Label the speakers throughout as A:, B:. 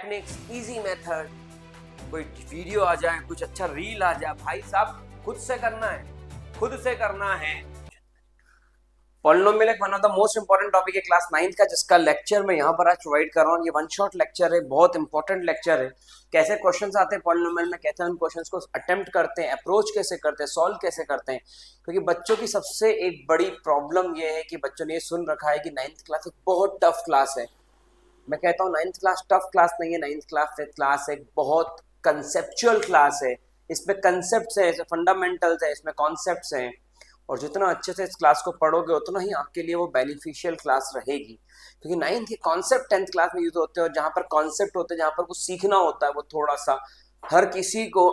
A: Techniques, easy method, कोई video आ जाए, कुछ अच्छा रील आ जाए, भाई साहब खुद से करना है, खुद से करना है। पॉलिनोमियल एक one of the most important topic है क्लास 9 का, जिसका लेक्चर मैं यहाँ पर आज प्रोवाइड कर रहा हूँ। ये वन शॉट लेक्चर है, बहुत इंपॉर्टेंट लेक्चर है। कैसे क्वेश्चंस आते हैं पॉलिनोमियल में, कैसे उन क्वेश्चंस को अटेम्प्ट करते हैं, अप्रोच कैसे करते हैं, सॉल्व कैसे करते हैं। क्योंकि बच्चों की सबसे एक बड़ी प्रॉब्लम ये है कि बच्चों ने ये सुन रखा है कि 9th क्लास एक बहुत टफ क्लास है। मैं कहता हूँ 9th क्लास टफ क्लास नहीं है, 9th क्लास एक बहुत कंसेप्चुअल क्लास है। इसमें कंसेप्ट्स हैं, इसमें फंडामेंटल्स है, इसमें कॉन्सेप्ट्स हैं। और जितना अच्छे से इस क्लास को पढ़ोगे उतना ही आपके लिए वो बेनिफिशियल क्लास रहेगी। क्योंकि 9th के कॉन्सेप्ट 10th क्लास में यूज होते हैं, और जहाँ पर कॉन्सेप्ट होते हैं, जहाँ पर कुछ सीखना होता है, वो थोड़ा सा हर किसी को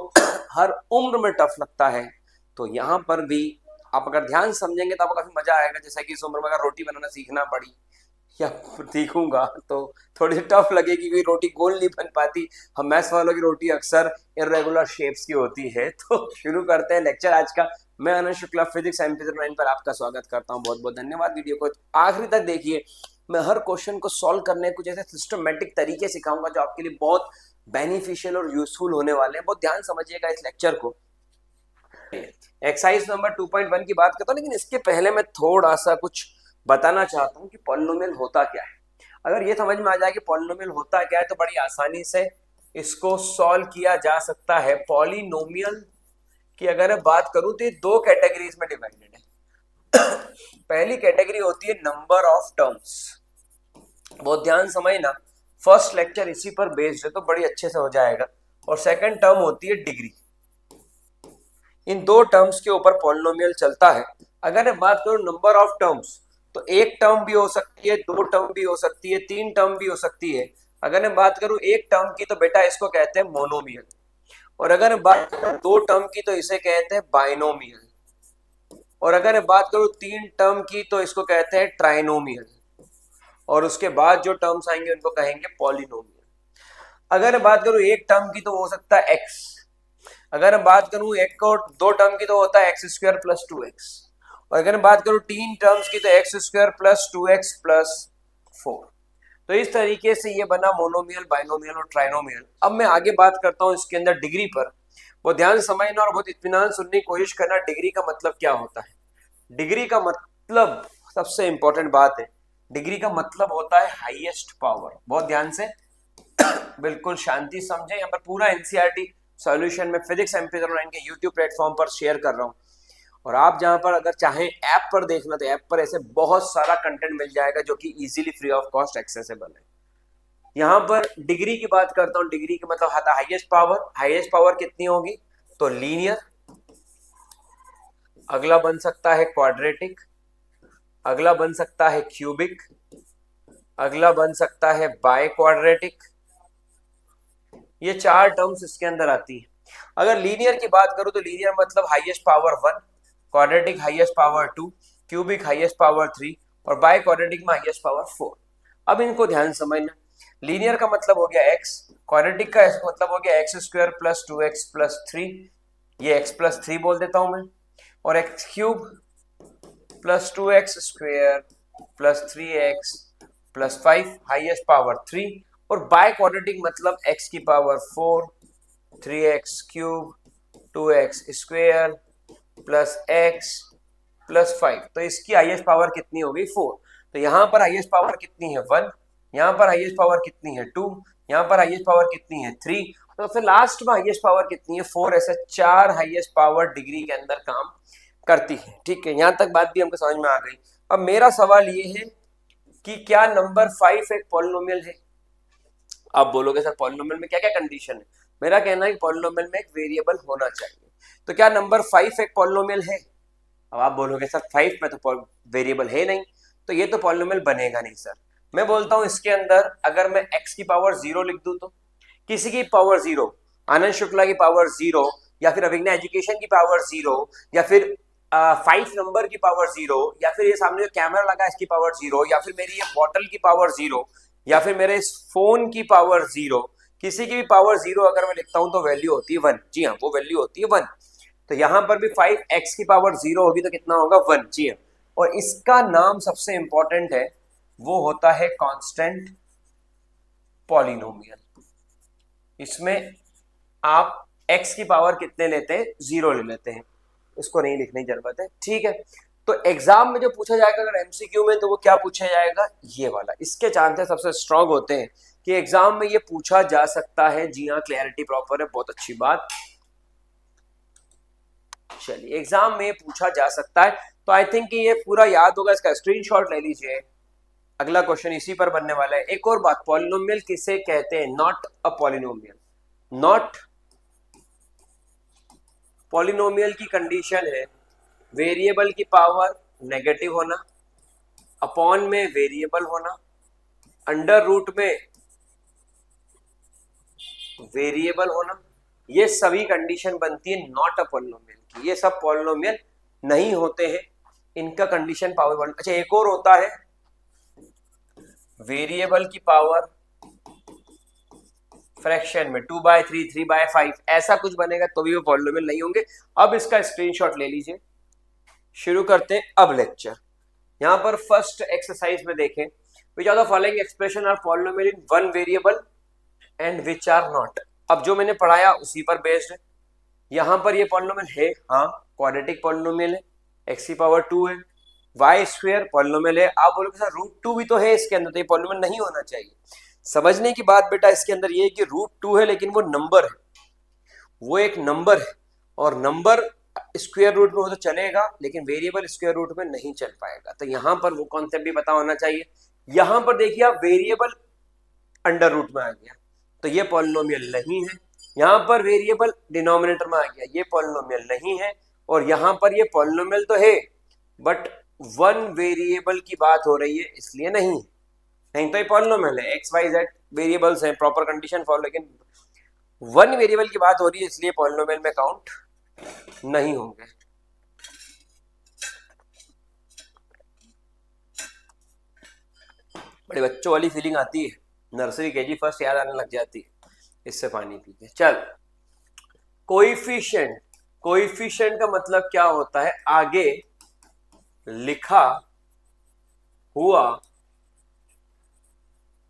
A: हर उम्र में टफ लगता है। तो यहाँ पर भी आप अगर ध्यान समझेंगे तो आपको काफी मजा आएगा। जैसा कि इस उम्र में अगर रोटी बनाना सीखना पड़ी या सीखूंगा तो थोड़ी टफ लगेगी, क्योंकि रोटी गोल नहीं बन पाती। हम मैथ्स वालों की रोटी अक्सर इरेगुलर शेप्स की होती है। तो शुरू करते हैं लेक्चर आज का। मैं अनंत शुक्ला, फिजिक्स MP09 पर आपका स्वागत करता हूं। बहुत बहुत धन्यवाद। वीडियो को आखिरी तक देखिए। मैं हर क्वेश्चन को सॉल्व करने कुछ ऐसे सिस्टमेटिक तरीके सिखाऊंगा जो आपके लिए बहुत बेनिफिशियल और यूजफुल होने वाले हैं। बहुत ध्यान समझिएगा इस लेक्चर को। एक्सरसाइज नंबर 2.1 की बात करता हूं, लेकिन इसके पहले मैं थोड़ा सा कुछ बताना चाहता हूं कि पॉलिनोमियल होता क्या है। अगर ये समझ में आ जाए कि पॉलिनोमियल होता क्या है तो बड़ी आसानी से इसको सॉल्व किया जा सकता है। पॉलिनोमियल की अगर मैं बात करूं तो ये दो कैटेगरीज में डिवाइडेड है। पहली कैटेगरी होती है नंबर ऑफ टर्म्स। बहुत ध्यान समझना, फर्स्ट लेक्चर इसी पर बेस्ड है तो बड़ी अच्छे से हो जाएगा। और सेकंड टर्म होती है डिग्री। इन दो टर्म्स के ऊपर पॉलिनोमियल चलता है। अगर मैं बात करूं नंबर ऑफ टर्म्स तो एक टर्म भी हो सकती है, दो टर्म भी हो सकती है, तीन टर्म भी हो सकती है। अगर मैं बात करूं एक टर्म की तो बेटा इसको कहते हैं मोनोमियल। और अगर मैं बात करूं दो टर्म की तो इसे कहते हैं बाइनोमियल। और अगर मैं बात करूं तीन टर्म की तो इसको कहते हैं ट्राइनोमियल। और उसके बाद जो टर्म्स आएंगे उनको कहेंगे पॉलिनोमियल। अगर मैं बात करूं एक टर्म की तो हो सकता है एक्स। अगर मैं बात करूं एक और दो टर्म की तो होता है एक्स स्क्वायर प्लस 2x। और अगर मैं बात करूं तीन टर्म्स की तो x square plus 2x plus 4। तो इस तरीके से ये बना मोनोमियल, बाइनोमियल और ट्राइनोमियल। अब मैं आगे बात करता हूं इसके अंदर डिग्री पर। वो ध्यान समझना और बहुत इत्मीनान सुनने की कोशिश करना। डिग्री का मतलब क्या होता है? डिग्री का मतलब सबसे इंपॉर्टेंट बात है, डिग्री का मतलब होता है हाईएस्ट पावर। बहुत ध्यान से बिल्कुल शांति समझे। यहाँ पर पूरा एनसीईआरटी सॉल्यूशन में फिजिक्स MP09 के यूट्यूब प्लेटफॉर्म पर शेयर कर रहा हूँ। और आप जहां पर अगर चाहें ऐप पर देखना तो ऐप पर ऐसे बहुत सारा कंटेंट मिल जाएगा जो कि easily free of cost accessible है। यहां पर डिग्री की बात करता हूं। डिग्री का मतलब आता है हाईएस्ट पावर। हाईएस्ट पावर कितनी होगी? तो लीनियर, अगला बन सकता है क्वाड्रेटिक, अगला बन सकता है क्यूबिक, अगला बन सकता है बाय क्वाड्रेटिक। ये चार टर्म्स इसके अंदर आती है। अगर लीनियर की बात करूं तो लीनियर मतलब highest power 1, quadratic highest power 2, cubic highest power 3 और बाय क्वाड्रेटिक में हाईएस्ट पावर 4। अब इनको ध्यान समझना। लीनियर का मतलब हो गया x, क्वाड्रेटिक का मतलब हो गया x square plus 2x plus 3, ये x प्लस 3 बोल देता हूं मैं। और x cube plus 2x square plus 3x plus 5 highest power 3। और बाय क्वाड्रेटिक मतलब x की power 4, 3x cube, 2x square plus x plus 5। तो इसकी हाईएस्ट पावर कितनी हो गई? 4। तो यहां पर हाईएस्ट पावर कितनी है? 1। यहां पर हाईएस्ट पावर कितनी है? 2। यहां पर हाईएस्ट पावर कितनी है? 3। तो फिर लास्ट में हाईएस्ट पावर कितनी है? 4। ऐसे चार हाईएस्ट पावर डिग्री के अंदर काम करती है। ठीक है, यहां तक बात भी हमको समझ में आ गई। अब मेरा सवाल ये है कि क्या नंबर 5 एक पॉलिनोमियल है? आप बोलोगे सर पॉलिनोमियल में क्या क्या कंडीशन है? मेरा कहना है कि पॉलिनोमियल में एक वेरिएबल होना चाहिए। तो क्या नंबर 5 एक पॉलिनोमियल है? अब आप बोलोगे सर 5 में तो वेरिएबल है नहीं, तो ये तो पॉलिनोमियल बनेगा नहीं सर। मैं बोलता हूं इसके अंदर अगर मैं x की पावर 0 लिख दूं तो किसी की पावर 0, आनंद शुक्ला की पावर 0, या फिर अभिज्ञा एजुकेशन की पावर 0, या फिर 5 नंबर की पावर 0, या फिर ये सामने जो कैमरा लगा इसकी पावर 0, या फिर मेरी ये बॉटल की पावर 0, या फिर मेरे इस फोन की पावर 0, किसी की भी पावर 0 अगर मैं लिखता हूं तो वैल्यू होती है 1। जी हाँ, वो वैल्यू होती है 1। तो यहां पर भी 5x की पावर 0 होगी तो कितना होगा? 1। जी हाँ, और इसका नाम सबसे इंपॉर्टेंट है, वो होता है कांस्टेंट पॉलिनोमियल। इसमें आप x की पावर कितने लेते हैं, 0 ले लेते हैं, इसको नहीं लिखने की जरूरत है, ठीक है। तो एग्जाम में जो पूछा जाएगा अगर एमसीक्यू में, तो वो क्या पूछा जाएगा, ये वाला। इसके चांसेस सबसे स्ट्रांग होते हैं कि एग्जाम में ये पूछा जा सकता है। जी हाँ, क्लैरिटी प्रॉपर है, बहुत अच्छी बात। चलिए, एग्जाम में पूछा जा सकता है, तो आई थिंक ये पूरा याद होगा, इसका स्क्रीनशॉट ले लीजिए। अगला क्वेश्चन इसी पर बनने वाला है। एक और बात, पॉलिनोमियल किसे कहते हैं, not a polynomial. Not polynomial की कंडीशन है वेरिएबल की पावर नेगेटिव होना, अपॉन में वेरिएबल होना, अंडर रूट में वेरिएबल होना, ये सभी कंडीशन बनती है नॉट अ पॉलिनोमियल की। ये सब पॉलिनोमियल नहीं होते हैं, इनका कंडीशन पावर वन। अच्छा, एक और होता है वेरिएबल की पावर फ्रैक्शन में 2/3, 3/5, ऐसा कुछ बनेगा तो भी वो पॉलिनोमियल नहीं होंगे। अब इसका स्क्रीनशॉट ले लीजिए, शुरू करते हैं अब लेक्चर। यहां पर फर्स्ट एक्सरसाइज में देखें, which are the following expression are polynomial in one variable and which are not. अब जो मैंने पढ़ाया उसी पर बेस्ड है। यहां पर ये पॉलिनोमियल है, हाँ क्वाड्रेटिक पॉलिनोमियल है, x की पावर 2 है, y स्क्वायर पॉलिनोमियल है। आप बोलोगे सर √2 भी तो है इसके अंदर, तो ये पॉलिनोमियल नहीं होना चाहिए। समझने की बात बेटा इसके अंदर ये है कि √2 है, लेकिन वो नंबर है, वो एक नंबर है, और नंबर स्क्वायर रूट में हो तो चलेगा, लेकिन वेरिएबल स्क्वायर रूट में नहीं चल पाएगा। तो यहां पर वो कॉन्सेप्ट भी पता होना चाहिए। यहां पर देखिए आप, वेरिएबल अंडर रूट में आ गया, तो ये पॉलिनोमियल नहीं है। यहां पर वेरिएबल डिनोमिनेटर में आ गया, ये पॉलिनोमियल नहीं है। और यहां पर ये पॉलिनोमियल तो है, बट वन वेरिएबल की बात हो रही है, इसलिए नहीं है। नहीं तो ये पॉलिनोमियल है, एक्स वाई जेड वेरिएबल्स हैं, प्रॉपर कंडीशन फॉलो, लेकिन वन वेरिएबल की बात हो रही है, इसलिए पॉलिनोमियल में काउंट नहीं होंगे। बड़े बच्चों वाली फीलिंग आती है, नर्सरी केजी फर्स्ट याद आने लग जाती है इससे पानी पी के। चल, कोएफिशिएंट, कोएफिशिएंट का मतलब क्या होता है, आगे लिखा हुआ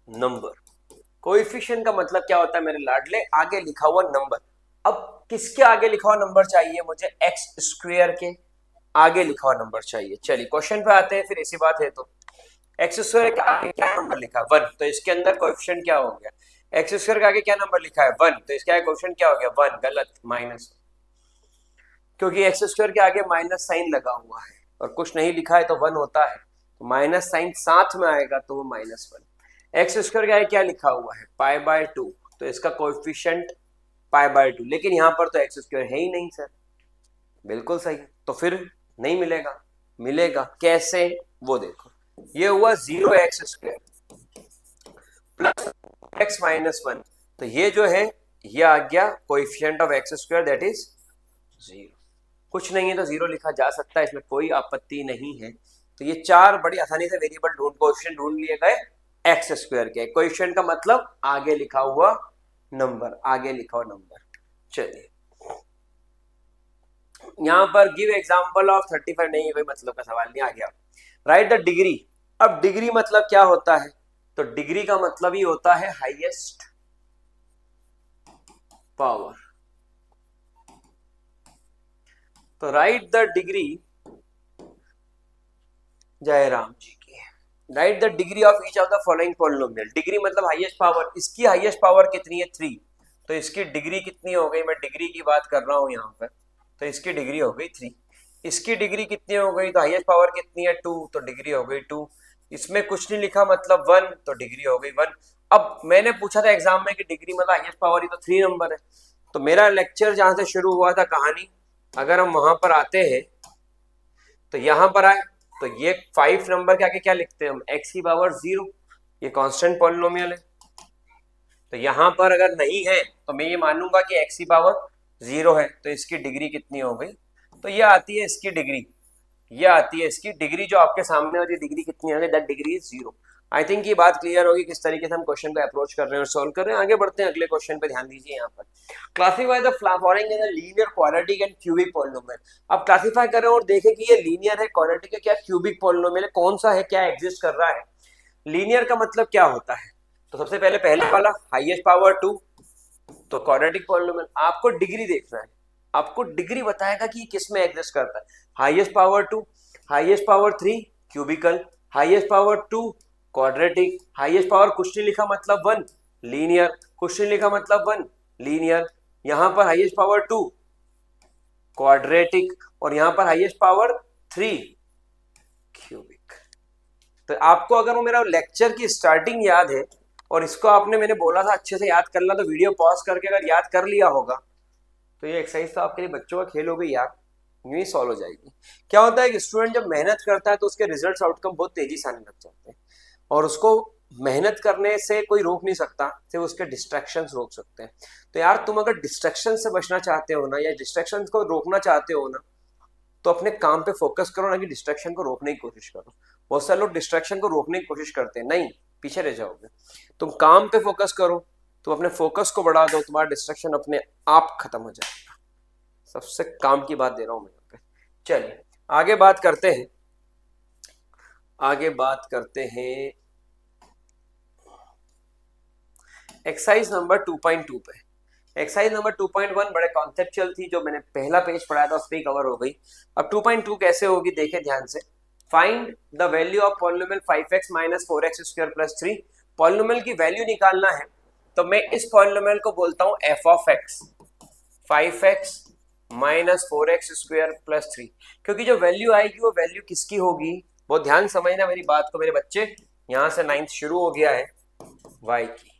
A: नंबर। कोएफिशिएंट का मतलब क्या होता है मेरे लाडले, आगे लिखा हुआ नंबर। अब किसके आगे लिखा हुआ नंबर चाहिए मुझे, एक्स स्क्वायर के आगे लिखा हुआ नंबर चाहिए। चलिए क्वेश्चन पे आते हैं, फिर ऐसी बात है तो एक्स स्क्वायर के आगे क्या नंबर लिखा है, 1, तो इसके अंदर कोएफिशिएंट क्या हो गया। एक्स स्क्वायर के आगे क्या नंबर लिखा है, 1, तो इसका कोएफिशिएंट क्या हो गया, 1, गलत, माइनस, क्योंकि एक्स स्क्वायर के आगे माइनस साइन लगा हुआ है और कुछ नहीं लिखा है तो 1 होता है, तो माइनस साइन साथ में आएगा तो वो -1। एक्स स्क्वायर के आगे क्या लिखा हुआ है, π/2, तो इसका कोएफिशिएंट π/2, लेकिन यहाँ पर तो एक्स स्क्वायर है ही नहीं सर। बिल्कुल सही, तो फिर नहीं मिलेगा। मिलेगा कैसे, वो देखो, ये हुआ 0x² प्लस x-1, तो ये जो है ये आ गया coefficient of x², that is 0। कुछ नहीं है तो 0 लिखा जा सकता है, इसमें कोई आपत्ति नहीं है। तो ये चार बड़ी आसानी से वेरिएबल कोएफिशिएंट ढूंढ लिए गए x² के। कोएफिशिएंट का मतलब आगे लिखा हुआ नंबर, आगे लिखा हुआ नंबर। चलिए यहां पर गिव एग्जांपल ऑफ 35, नहीं कोई मतलब का सवाल नहीं, आ गया। Right the degree. अब डिग्री मतलब क्या होता है, तो डिग्री का मतलब ही होता है हाईएस्ट पावर। तो राइट द डिग्री, जय राम जी की, right the degree of each of the following polynomial. Degree मतलब हाईएस्ट पावर, इसकी हाईएस्ट पावर कितनी है, 3, तो इसकी डिग्री कितनी हो गई, मैं डिग्री की बात कर रहा हूं यहां पर, तो इसकी डिग्री हो गई 3। इसकी डिग्री कितनी हो गई, तो हाईएस्ट पावर कितनी है, 2, तो डिग्री हो गई 2। इसमें कुछ नहीं लिखा मतलब 1, तो डिग्री हो गई 1। अब मैंने पूछा था एग्जाम में कि डिग्री मतलब हाईएस्ट पावर ही तो 3 नंबर है, तो मेरा लेक्चर जहां से शुरू हुआ था कहानी, अगर हम वहां पर आते हैं तो यहां पर आए, तो ये 5 नंबर के आगे क्या लिखते हैं हम, x की पावर 0, ये कांस्टेंट पॉलिनोमियल है। तो यहां पर अगर नहीं है तो मैं ये मानूंगा कि x की पावर 0 है, तो इसकी डिग्री कितनी हो गई, तो ये आती है इसकी डिग्री, ये आती है इसकी डिग्री, जो आपके सामने वाली डिग्री कितनी है, that degree is 0। I think ये बात क्लियर होगी किस तरीके से हम क्वेश्चन को अप्रोच कर रहे हैं और सॉल्व कर रहे हैं। आगे बढ़ते हैं, अगले क्वेश्चन पे ध्यान दीजिए। यहाँ पर classify the following in linear, quadratic and cubic polynomial. अब क्लासिफाई करें और देखें कि ये लीनियर है, क्वाड्रेटिक है, क्या क्यूबिक पॉलिनोमियल है, कौन सा है, क्या एग्जिस्ट कर रहा है। लीनियर का मतलब क्या होता है, तो सबसे पहले वाला हाईएस्ट पावर 2, तो क्वाड्रेटिक पॉलिनोमियल आपको डिग्री देखना है, आपको डिग्री बताएगा कि किस में एग्जिस्ट करता है। Highest power 2, highest power 3 cubical, highest power 2 quadratic, highest power कुछ नहीं लिखा मतलब 1 लीनियर, कुछ नहीं लिखा मतलब 1 लीनियर, यहां पर हाईएस्ट पावर 2 क्वाड्रेटिक और यहां पर हाईएस्ट पावर 3 क्यूबिक। तो आपको अगर वो मेरा लेक्चर की स्टार्टिंग याद है और इसको आपने मैंने बोला था अच्छे से याद करना, तो वीडियो पॉज करके अगर याद कर लिया होगा तो ये एक्सरसाइज तो आपके लिए बच्चों का खेल हो गई यार, यूं ही सॉल्व हो जाएगी। क्या होता है कि स्टूडेंट जब मेहनत करता है तो उसके रिजल्ट्स आउटकम बहुत तेजी से आने लग जाते हैं, और उसको मेहनत करने से कोई रोक नहीं सकता, सिर्फ उसके डिस्ट्रैक्शंस रोक सकते हैं। तो यार तुम अगर डिस्ट्रैक्शन से बचना चाहते हो ना, या डिस्ट्रैक्शन को रोकना चाहते हो ना, तो अपने काम पे फोकस करो, ना कि डिस्ट्रैक्शन को रोकने की कोशिश करो। बहुत सारे लोग डिस्ट्रैक्शन को रोकने की कोशिश करते हैं, नहीं, पीछे रह जाओगे। तुम काम पे फोकस करो, तुम अपने फोकस को बढ़ा दो, तुम्हारा डिस्ट्रैक्शन अपने आप खत्म हो जाएगा। सबसे काम की बात दे रहा हूं मैं यहाँ पे। चलिए आगे बात करते हैं, आगे बात करते हैं एक्सरसाइज नंबर 2.2 पे। एक्सरसाइज नंबर 2.1 बड़े कॉन्सेप्चुअल थी, जो मैंने पहला पेज पढ़ाया था उस पर कवर हो गई। अब 2.2 कैसे होगी देखे ध्यान से। Find the value of polynomial 5x minus 4x square plus 3। Polynomial की वैल्यू निकालना है, तो मैं इस पॉलिनोमियल को बोलता हूं F of x, 5x minus 4x square plus 3। क्योंकि जो वैल्यू आएगी वो वैल्यू किसकी होगी, बहुत ध्यान समझना मेरी बात को मेरे बच्चे, यहां से 9th शुरू हो गया है, y की।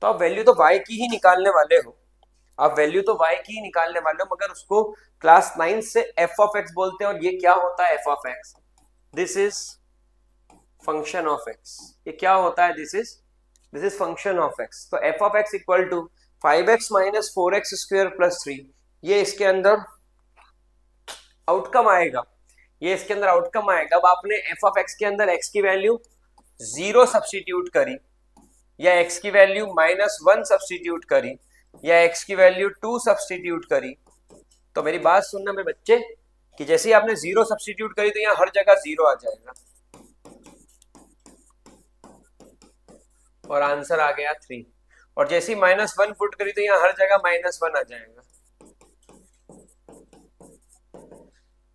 A: तो आप वैल्यू तो y की ही निकालने वाले हो, आप वैल्यू तो y की ही निकालने वाले हो, मगर उसको क्लास 9 से f ऑफ x बोलते हैं। और ये क्या होता है f of x, this is function of x। ये क्या होता है, this is function of x। तो f of x equal to 5x minus 4x square plus 3, ये इसके अंदर आउटकम आएगा, ये इसके अंदर आउटकम आएगा। अब आपने f ऑफ x के अंदर x की वैल्यू 0 सब्स्टिट्यूट करी, या x की वैल्यू -1 सब्स्टिट्यूट करी, या x की वैल्यू 2 सब्स्टिट्यूट करी, तो मेरी बात सुनना मेरे बच्चे कि जैसे ही आपने 0 सब्स्टिट्यूट करी तो यहाँ हर जगह 0 आ जाएगा, और आंसर आ गया 3। और जैसे ही -1 पुट करी तो यहाँ हर जगह -1 आ जाएगा,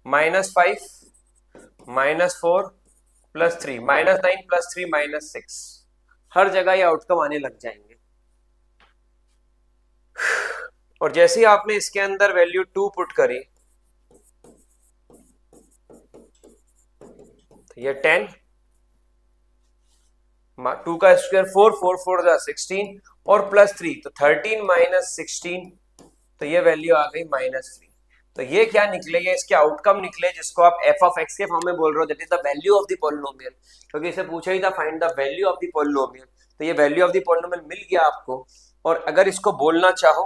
A: -5 -4 प्लस 3 -9 प्लस 3 -6, हर जगह ये आउटकम आने लग जाएंगे। और जैसे ही आपने इसके अंदर वैल्यू 2 पुट करी तो ये 10, 2 का स्क्वायर 4, 4 4 16, और प्लस 3 तो 13 माइनस 16, तो ये वैल्यू आ गई -3। तो ये क्या निकले, ये इसके आउटकम निकले, जिसको आप f ऑफ x के फॉर्म में बोल रहे हो, that is the value of the polynomial. क्योंकि इसे पूछा ही था find the value of the polynomial, तो ये वैल्यू ऑफ द पॉलिनोमियल मिल गया आपको। और अगर इसको बोलना चाहो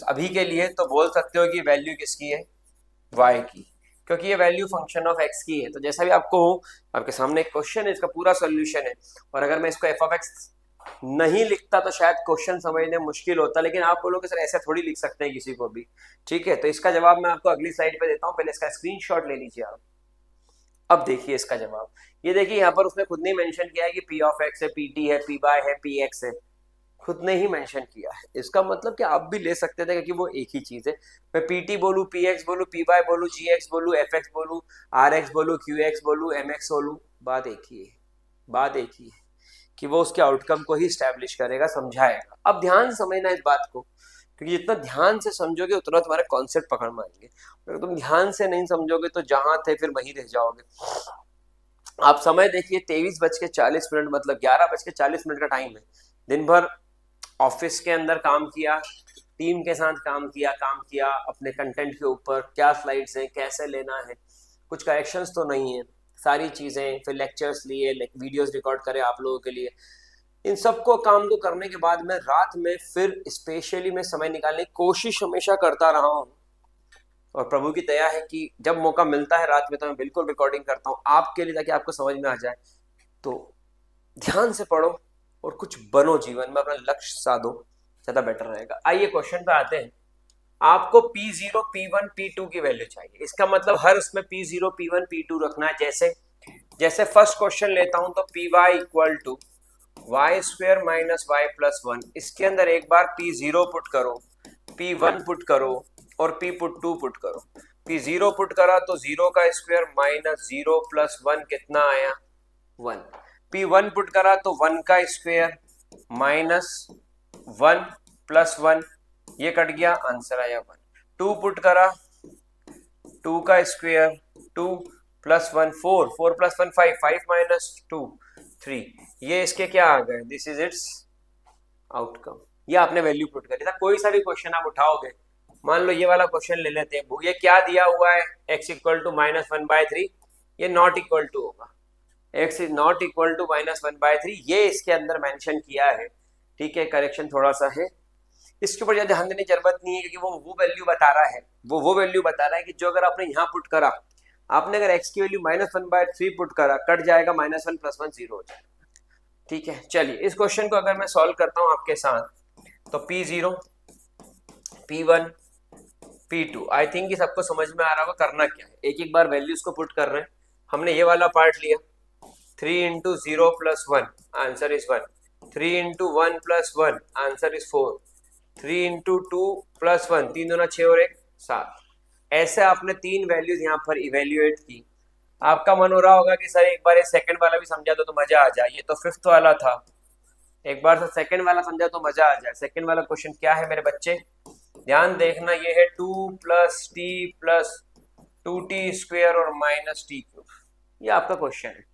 A: अभी के लिए तो बोल सकते हो कि वैल्यू किसकी है, y की, क्योंकि ये वैल्यू फंक्शन ऑफ x की है। तो जैसा भी आपको हो, आपके सामने एक क्वेश्चन है, इसका पूरा सोल्यूशन है, और अगर मैं इसको f ऑफ x नहीं लिखता तो शायद क्वेश्चन समझने मुश्किल होता, लेकिन आप बोलोगे सर ऐसे थोड़ी लिख सकते हैं किसी को भी, ठीक है। तो इसका जवाब मैं आपको अगली स्लाइड पे देता हूं, पहले इसका स्क्रीनशॉट ले लीजिए आप। अब देखिए इसका जवाब, ये देखिए यहाँ पर उसने खुद ने मेंशन किया है कि p ऑफ x है, pt है, p बाय है, px है, खुद ने ही मेंशन किया है। इसका मतलब कि आप भी ले सकते थे, क्योंकि वो एक ही चीज है। मैं pt बोलू, px बोलू, py बोलू, gx बोलू, fx बोलू, rx बोलू, qx बोलू, mx बोलू, बात एक ही है, बात एक ही है कि वो उसके आउटकम को ही स्टैब्लिश करेगा, समझाएगा। अब ध्यान से समझना इस बात को, क्योंकि जितना ध्यान से समझोगे उतना तुम्हारे कॉन्सेप्ट पकड़ में आएंगे। अगर तुम ध्यान से नहीं समझोगे तो जहां थे फिर वहीं रह जाओगे। आप समय देखिए 23:40, मतलब 11:40 का टाइम है। दिन भर ऑफिस के अंदर काम किया, टीम के साथ काम किया अपने कंटेंट के ऊपर, क्या स्लाइड्स हैं, कैसे लेना है, कुछ करेक्शंस तो नहीं है, सारी चीजें, फिर लेक्चर्स लिए, वीडियोस रिकॉर्ड करे आप लोगों के लिए। इन सबको काम को करने के बाद मैं रात में फिर स्पेशली मैं समय निकालने की कोशिश हमेशा करता रहा हूँ, और प्रभु की दया है कि जब मौका मिलता है रात में तो मैं बिल्कुल रिकॉर्डिंग करता हूँ आपके लिए, ताकि आपको समझ में आ जाए। तो ध्यान से पढ़ो और कुछ बनो जीवन में, अपना लक्ष्य साधो, ज्यादा बेटर रहेगा। आइए क्वेश्चन पे आते हैं। आपको P0, P1, P2 की वैल्यू चाहिए। इसका मतलब हर उसमें P0, P1, P2 रखना है। जैसे फर्स्ट क्वेश्चन लेता हूं तो Py equal to Y square minus Y plus one, इसके अंदर एक बार पी जीरो पुट करो, पी वन पुट करो और पी पुट टू पुट करो। पी जीरो पुट करा तो जीरो का square minus zero plus one कितना आया, वन। पी वन पुट करा तो वन का square minus one plus one, ये कट गया, आंसर आया वन। टू पुट करा, टू का square two plus one four, four plus one five, five minus two three, ये इसके क्या आ गए, दिस इज इट्स आउटकम। ये आपने वैल्यू पुट करी था। कोई सा भी क्वेश्चन आप उठाओगे, मान लो ये वाला क्वेश्चन ले लेते हैं, ये क्या दिया हुआ है, x equal to minus one by three, ये नॉट इक्वल टू होगा, x is not equal to minus one by three, ये इसके अंदर मेंशन किया है। ठीक है, करेक्शन थोड़ा सा है, इसके ऊपर ध्यान देने की जरूरत नहीं है, क्योंकि वो वैल्यू बता रहा है, वो वैल्यू बता रहा है कि जो अगर आपने यहाँ पुट करा, आपने अगर x की value minus one by three put करा, कट जाएगा, minus one plus one zero हो जाएगा। ठीक है, चलिए इस क्वेश्चन को अगर मैं सॉल्व करता हूं आपके साथ, तो P0, P1, P2, I think ये सबको समझ में आ रहा होगा करना क्या है। एक एक बार वैल्यूज को पुट कर रहे हैं। हमने ये वाला पार्ट लिया, 3 into zero plus one, answer is one. 3 into one plus one, answer is four. 3 into two plus one, तीन दूना छः और एक सात। ऐसे आपने तीन वैल्यूज यहाँ पर इवेल्युएट की। आपका मन हो रहा होगा कि सर एक बार ये सेकंड वाला भी समझा दो तो मजा आ जाए, ये तो फिफ्थ वाला था, एक बार से सेकंड वाला समझा तो मजा आ जाए। सेकंड वाला क्वेश्चन क्या है मेरे बच्चे, ध्यान देखना, ये है two plus T plus two T square और माइनस टी क्यूब, ये आपका क्वेश्चन है।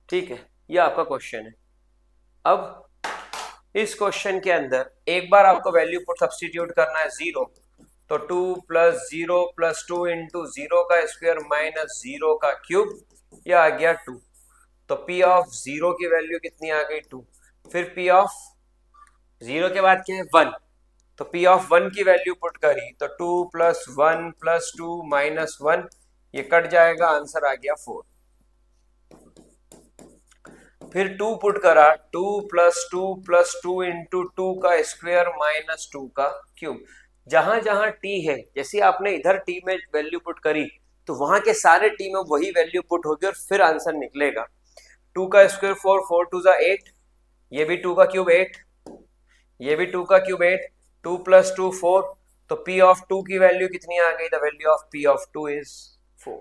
A: ठीक है, ये आपका क्वेश्चन है। अब इस क्वेश्चन के अंदर एक बार आपको वैल्यू पुट सब्स्टिट्यूट करना है जीरो, तो two plus zero plus two into zero का स्क्वायर माइनस जीरो का क्यूब, ये आ गया टू। तो P ऑफ जीरो की वैल्यू कितनी आ गई, टू। फिर P ऑफ जीरो के बाद क्या है, वन, तो P ऑफ वन की वैल्यू पुट करी तो two plus one plus two minus one, ये कट जाएगा, आंसर आ गया फोर। फिर टू पुट करा, to plus two into two का स्क्वायर माइनस टू का क्यूब। जहां जहां टी है, जैसे आपने इधर टी में वैल्यू पुट करी तो वहां के सारे टी में वही वैल्यू पुट होगी और फिर आंसर निकलेगा। टू का स्क्वायर फोर, फोर टू जा एट, ये भी टू का क्यूब एट, ये भी टू का cube eight, two plus two four, तो पी ऑफ टू की वैल्यू कितनी आ गई, the value of P of two is four.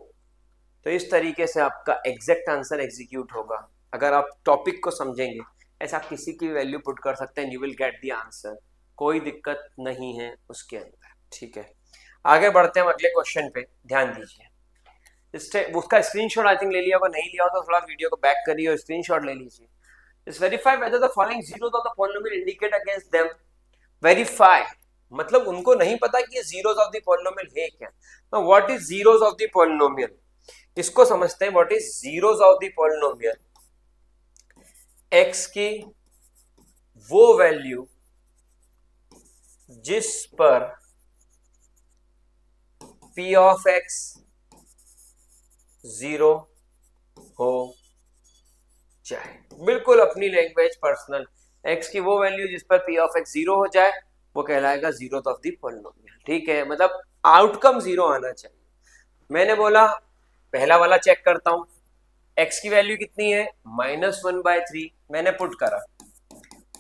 A: तो इस तरीके से आपका एग्जैक्ट आंसर एग्जीक्यूट होगा अगर आप टॉपिक को समझेंगे। ऐसा आप किसी की वैल्यू पुट कर सकते हैं, you will get the answer, कोई दिक्कत नहीं है उसके अंदर। ठीक है, आगे बढ़ते हैं अगले क्वेश्चन पे, ध्यान दीजिए। उसका स्क्रीनशॉट आई थिंक ले लिया होगा, नहीं लिया हो तो थोड़ा वीडियो को बैक करिए और स्क्रीनशॉट ले लीजिए। इस verify whether the following zeros of the polynomial indicate against them. Verify मतलब उनको नहीं पता कि ये जीरोस ऑफ द पॉलिनोमियल है क्या। Now what is zeros of the polynomial, इसको समझते हैं। What is zeros of the polynomial, x की वो वैल्यू जिस पर p ऑफ x जीरो हो जाए, बिल्कुल अपनी लैंग्वेज पर्सनल, x की वो वैल्यू जिस पर p ऑफ x जीरो हो जाए वो कहलाएगा जीरो ऑफ द पॉलिनोमियल। ठीक है, मतलब आउटकम जीरो आना चाहिए। मैंने बोला पहला वाला चेक करता हूं, x की वैल्यू कितनी है, माइनस वन बाय थ्री, मैंने पुट करा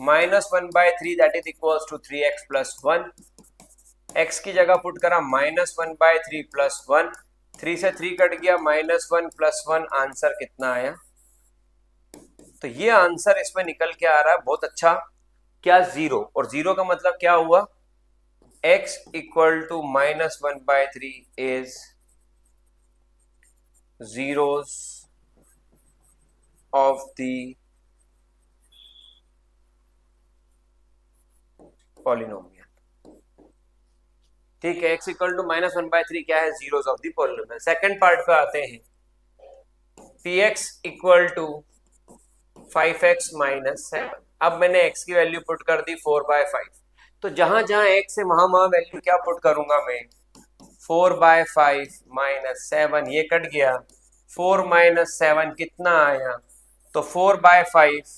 A: minus one by three, that is equals to three X plus one. X की जगह पुट करा minus one by three plus one, three से थ्री कट गया, minus one plus one, answer कितना आया। तो ये आंसर इसमें निकल के आ रहा है बहुत अच्छा, क्या, जीरो। और जीरो का मतलब क्या हुआ, x equal to minus one by three is zeros of the polynomial। ठीक है, x equal to minus one by three क्या है, zeros of the polynomial. Second part पे आते हैं, px equal to 5x minus 7। अब मैंने x की वैल्यू पुट कर दी 4 बाय 5, तो जहां जहां x है वहां वहां वैल्यू क्या पुट करूंगा मैं, 4 बाय 5 माइनस 7, ये कट गया, 4 माइनस 7 कितना आया, तो 4 बाय 5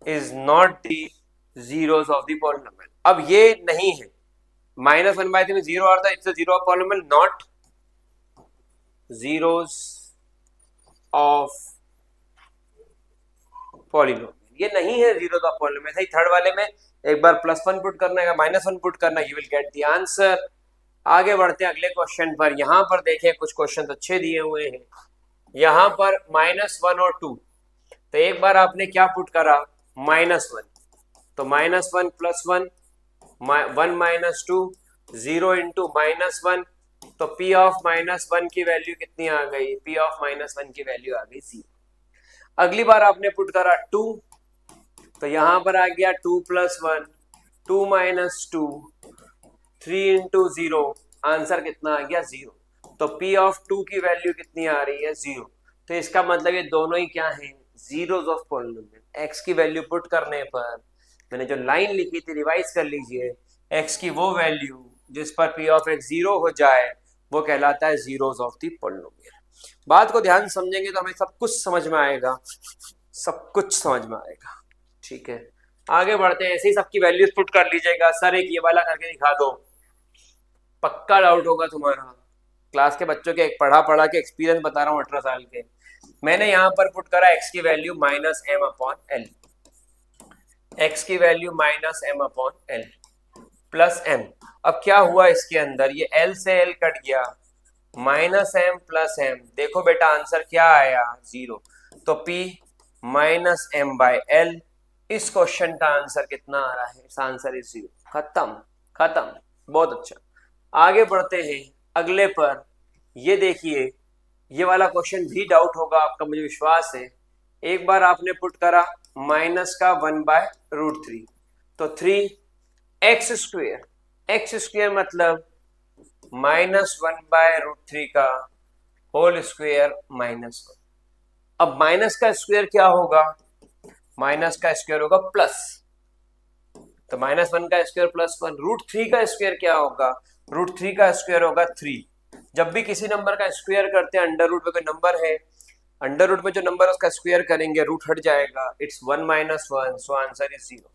A: is not the zeros of the polynomial. अब ये नहीं है, माइनस वन बाय थ्री में जीरो आ रहा था, it's zero polynomial, not zeros of polynomial. ये नहीं है जीरो ऑफ पॉलिनोमियल। सही, थर्ड वाले में एक बार +1 पुट करना है, -1 पुट करना, you will get the answer. आगे बढ़ते हैं अगले क्वेश्चन पर। यहाँ पर देखें कुछ क्वेश्चन अच्छे दिए हुए हैं। यहाँ पर -1 और 2, तो एक बार आपने क्या पुट करा, -1, तो -1 +1, 1 - 2, 0 इंटू -1, तो P ऑफ -1 की वैल्यू कितनी आ गई, P ऑफ -1 की वैल्यू आ गई 0। अगली बार आपने पुट करा 2, तो यहां पर आ गया 2 + 1, 2 - 2, 3 इंटू 0, आंसर कितना आ गया 0। तो P ऑफ 2 की वैल्यू कितनी आ रही है 0। तो इसका मतलब ये दोनों ही क्या है, जीरोस ऑफ पॉलिनोमियल। x की वैल्यू पुट करने पर, मैंने जो लाइन लिखी थी रिवाइज कर लीजिए, x की वो वैल्यू जिस पर P ऑफ x 0 हो जाए वो कहलाता है जीरोस ऑफ द पॉलिनोमियल। बात को ध्यान समझेंगे तो हमें सब कुछ समझ में आएगा, सब कुछ समझ में आएगा। ठीक है, आगे बढ़ते हैं। ऐसे ही सबकी वैल्यूज पुट कर लीजिएगा। सर एक ये वाला करके दिखा दो, पक्का डाउट होगा तुम्हारा। क्लास के बच्चों के पढ़ा पढ़ा के एक्सपीरियंस बता रहा हूँ 18 साल के। मैंने यहाँ पर पुट करा x की वैल्यू -m/l, x की वैल्यू -m/l प्लस m। अब क्या हुआ इसके अंदर, ये l से l कट गया, -m प्लस m। देखो बेटा आंसर क्या आया 0। तो p -m/l, इस क्वेश्चन का आंसर कितना आ रहा है, इस आंसर इज 0। खत्म, खत्म, बहुत अच्छा। आगे बढ़ते हैं अगले पर। ये देखिए, ये वाला क्वेश्चन भी डाउट होगा आपका, मुझे विश्वास है। एक बार आपने पुट करा माइनस का 1/√3, तो 3x², x² मतलब -1/√3 का होल स्क्वायर -1। अब माइनस का स्क्वायर क्या होगा, माइनस का स्क्वायर होगा प्लस, तो -1 का स्क्वायर +1। √3 का स्क्वायर क्या होगा, √3 का स्क्वायर होगा 3। जब भी किसी नंबर का स्क्वायर करते हैं, अंडर रूट में कोई नंबर है, अंडर रूट में जो नंबर है उसका स्क्वायर करेंगे, रूट हट जाएगा, इट्स 1 - 1, सो आंसर इज 0।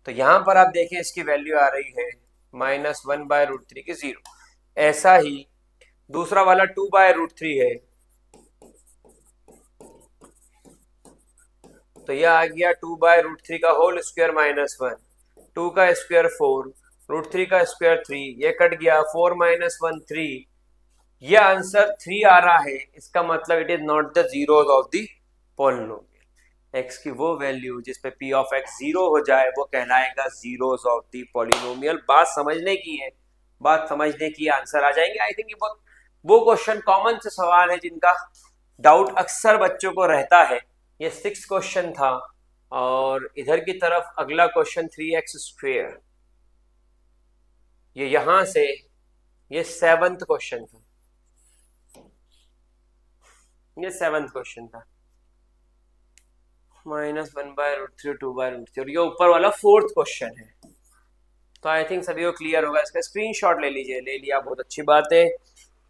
A: तो यहां पर आप देखें इसकी वैल्यू आ रही है -1/√3 की 0। ऐसा ही दूसरा वाला 2/√3 है, तो यह आ गया 2/√3 का होल स्क्वायर -1, 2 का स्क्वायर 4, √3 का स्क्वायर 3, ये कट गया, 4 - 1 3। ये आंसर 3 आ रहा है, इसका मतलब it is not the zeros of the polynomial. x की वो वैल्यू जिस पे P ऑफ x 0 हो जाए वो कहलाएगा जीरोस ऑफ द पॉलिनोमियल। बात समझने की है, बात समझने की, आंसर आ जाएंगे। आई थिंक ये बहुत वो क्वेश्चन कॉमन से सवाल है जिनका डाउट अक्सर बच्चों को रहता है। ये 6th क्वेश्चन था, और इधर की तरफ अगला क्वेश्चन 3x², ये यहां से ये 7th क्वेश्चन था, ये 7th क्वेश्चन था, -1/√3, 2/√3, और ये ऊपर वाला 4th क्वेश्चन है। तो आई थिंक सभी को क्लियर होगा। इसका स्क्रीनशॉट ले लीजिए, ले लिया, बहुत अच्छी बात है।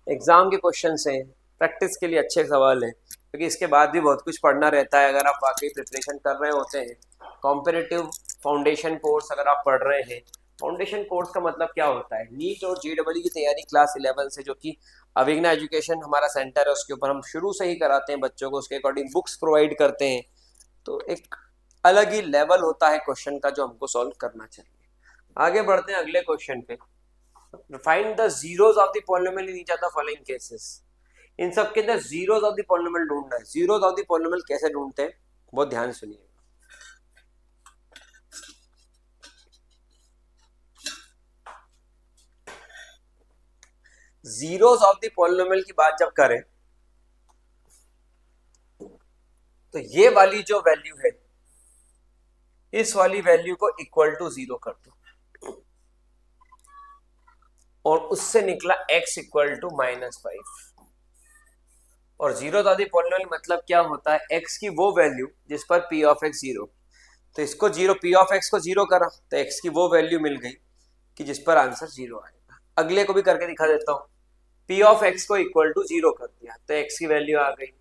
A: एग्जाम के क्वेश्चन हैं, प्रैक्टिस के लिए अच्छे सवाल है, क्योंकि इसके बाद भी बहुत कुछ पढ़ना रहता है। अगर आप वाकई प्रिपरेशन कर रहे होते हैं, कॉम्पिटिटिव फाउंडेशन कोर्स अगर आप पढ़ रहे हैं, फाउंडेशन कोर्स का मतलब क्या होता है, नीट और JEE की तैयारी क्लास 11 से, जो कि अविघ्न एजुकेशन हमारा सेंटर है, उसके ऊपर हम शुरू से ही कराते हैं बच्चों को, उसके अकॉर्डिंग बुक्स प्रोवाइड करते हैं। तो एक अलग ही लेवल होता है क्वेश्चन का जो हमको सॉल्व करना चाहिए। आगे बढ़ते हैं अगले क्वेश्चन पे। Find the zeros of the polynomial in each of the following cases. इन सब के अंदर जीरोस ऑफ द पॉलिनोमियल ढूंढना है। जीरोस ऑफ द पॉलिनोमियल कैसे ढूंढते हैं, बहुत ध्यान सुनिए। जीरोस ऑफ द पॉलिनोमियल की बात जब करें तो ये वाली जो वैल्यू है, इस वाली वैल्यू को इक्वल टू 0 कर दो, और उससे निकला x इक्वल टू -5। और जीरो ऑफ द पॉलिनोमियल मतलब क्या होता है, x की वो वैल्यू जिस पर P ऑफ x 0, तो इसको 0, P ऑफ x को 0 करा तो x की वो वैल्यू मिल गई कि जिस पर आंसर 0 आएगा। अगले को भी करके दिखा देता हूं। P ऑफ x को इक्वल टू 0 कर दिया तो x की वैल्यू आ गई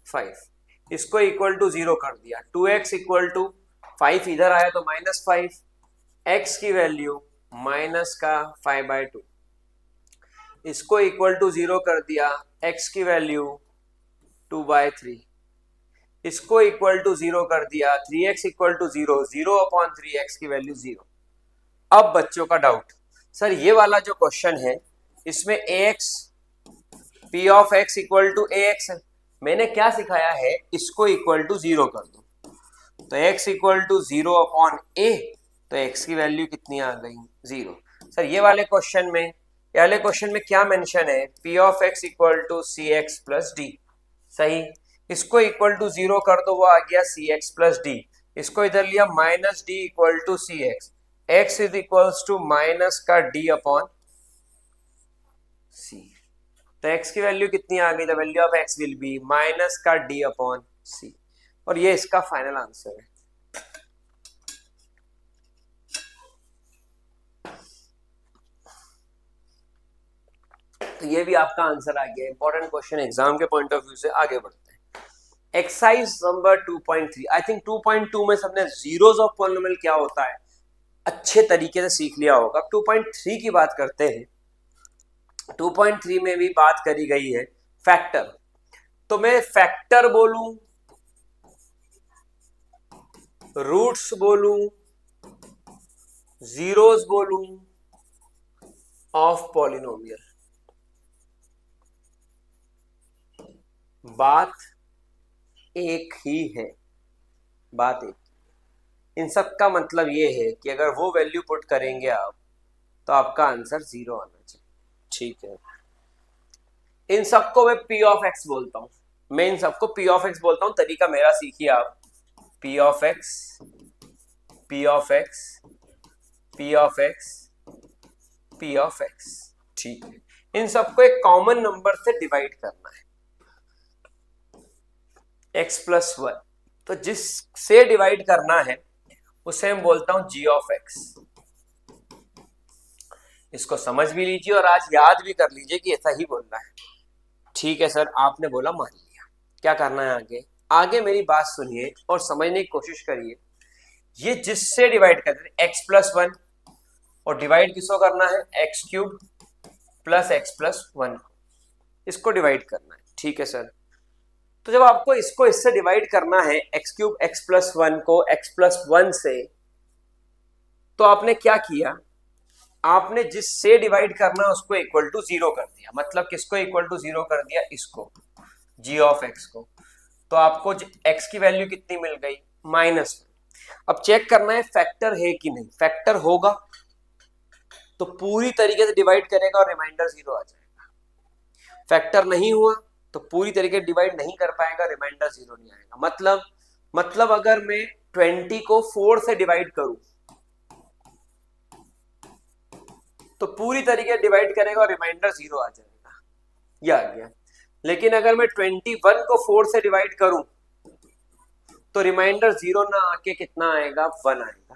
A: 5। इसको इक्वल टू 0 कर दिया, 2x इक्वल टू 5 इधर आया तो -5, x की वैल्यू -5/2। इसको इक्वल टू 0 कर दिया, x की वैल्यू 2/3। इसको इक्वल टू 0 कर दिया, 3x इक्वल टू 0, 0/3x की वैल्यू 0। अब बच्चों का डाउट, सर ये वाला जो क्वेश्चन है इसमें ax p of x equal to ax है, मैंने क्या सिखाया है, इसको इक्वल टू 0 कर दो, तो x इक्वल टू 0/a, तो x की वैल्यू कितनी आ गई, 0। सर ये वाले क्वेश्चन में क्या मेंशन है, p of x equal to cx plus D, सही, इसको इक्वल टू 0 कर दो, वो आ गया cx प्लस डी, इसको इधर लिया minus D equal to cx, x is equals to minus का d अपॉन c, तो x की वैल्यू कितनी आ गई, the value of x will be minus का d अपॉन c, और ये इसका फाइनल आंसर है। तो ये भी आपका आंसर आ गया, इंपॉर्टेंट क्वेश्चन एग्जाम के पॉइंट ऑफ व्यू से। आगे बढ़ते हैं, एक्सरसाइज नंबर 2.3। आई थिंक 2.2 में सबने जीरोस ऑफ पॉलिनोमियल क्या होता है अच्छे तरीके से सीख लिया होगा। 2.3 की बात करते हैं। 2.3 में भी बात करी गई है फैक्टर, तो मैं फैक्टर बोलूं, रूट्स बोलूं, जीरोस बोलूं ऑफ पॉलिनोमियल, बात एक ही है, बात एक। इन सब का मतलब ये है कि अगर वो वैल्यू पुट करेंगे आप तो आपका आंसर 0 आना चाहिए, ठीक है। इन सबको मैं p ऑफ x बोलता हूं, मैं इन सबको p ऑफ x बोलता हूं, तरीका मेरा सीखिए आप, p of x, p of x, p of x, p of x, ठीक है। इन सबको एक कॉमन नंबर से डिवाइड करना है, x प्लस 1, तो जिससे डिवाइड करना है उसे मैं बोलता हूं g ऑफ x। इसको समझ भी लीजिए और आज याद भी कर लीजिए कि ऐसा ही बोलना है, ठीक है सर, आपने बोला मान लिया। क्या करना है आगे, आगे मेरी बात सुनिए और समझने की कोशिश करिए। ये जिससे डिवाइड करते हैं x प्लस 1, और डिवाइड किसको करना है, x cube plus x plus 1, इसको डिवाइड करना है, ठीक है सर। तो जब आपको इसको इससे डिवाइड करना है, x क्यूब x प्लस 1 को x प्लस 1 से, तो आपने क्या किया, आपने जिससे डिवाइड करना उसको इक्वल टू 0 कर दिया, मतलब किसको इक्वल टू 0 कर दिया, इसको, g ऑफ x को। तो आपको x की वैल्यू कितनी मिल गई, -1। अब चेक करना है फैक्टर है कि नहीं, फैक्टर होगा तो पूरी तरीके से डिवाइड करेगा और रिमाइंडर 0 आ जाएगा, फैक्टर नहीं हुआ तो पूरी तरीके से डिवाइड नहीं कर पाएगा, रिमाइंडर 0 नहीं आएगा। मतलब अगर मैं 20 को 4 से डिवाइड करूं तो पूरी तरीके से डिवाइड करेगा और रिमाइंडर 0 आ जाएगा, ये आ गया। लेकिन अगर मैं 21 को 4 से डिवाइड करूं तो रिमाइंडर 0 ना आके कितना आएगा, 1 आएगा।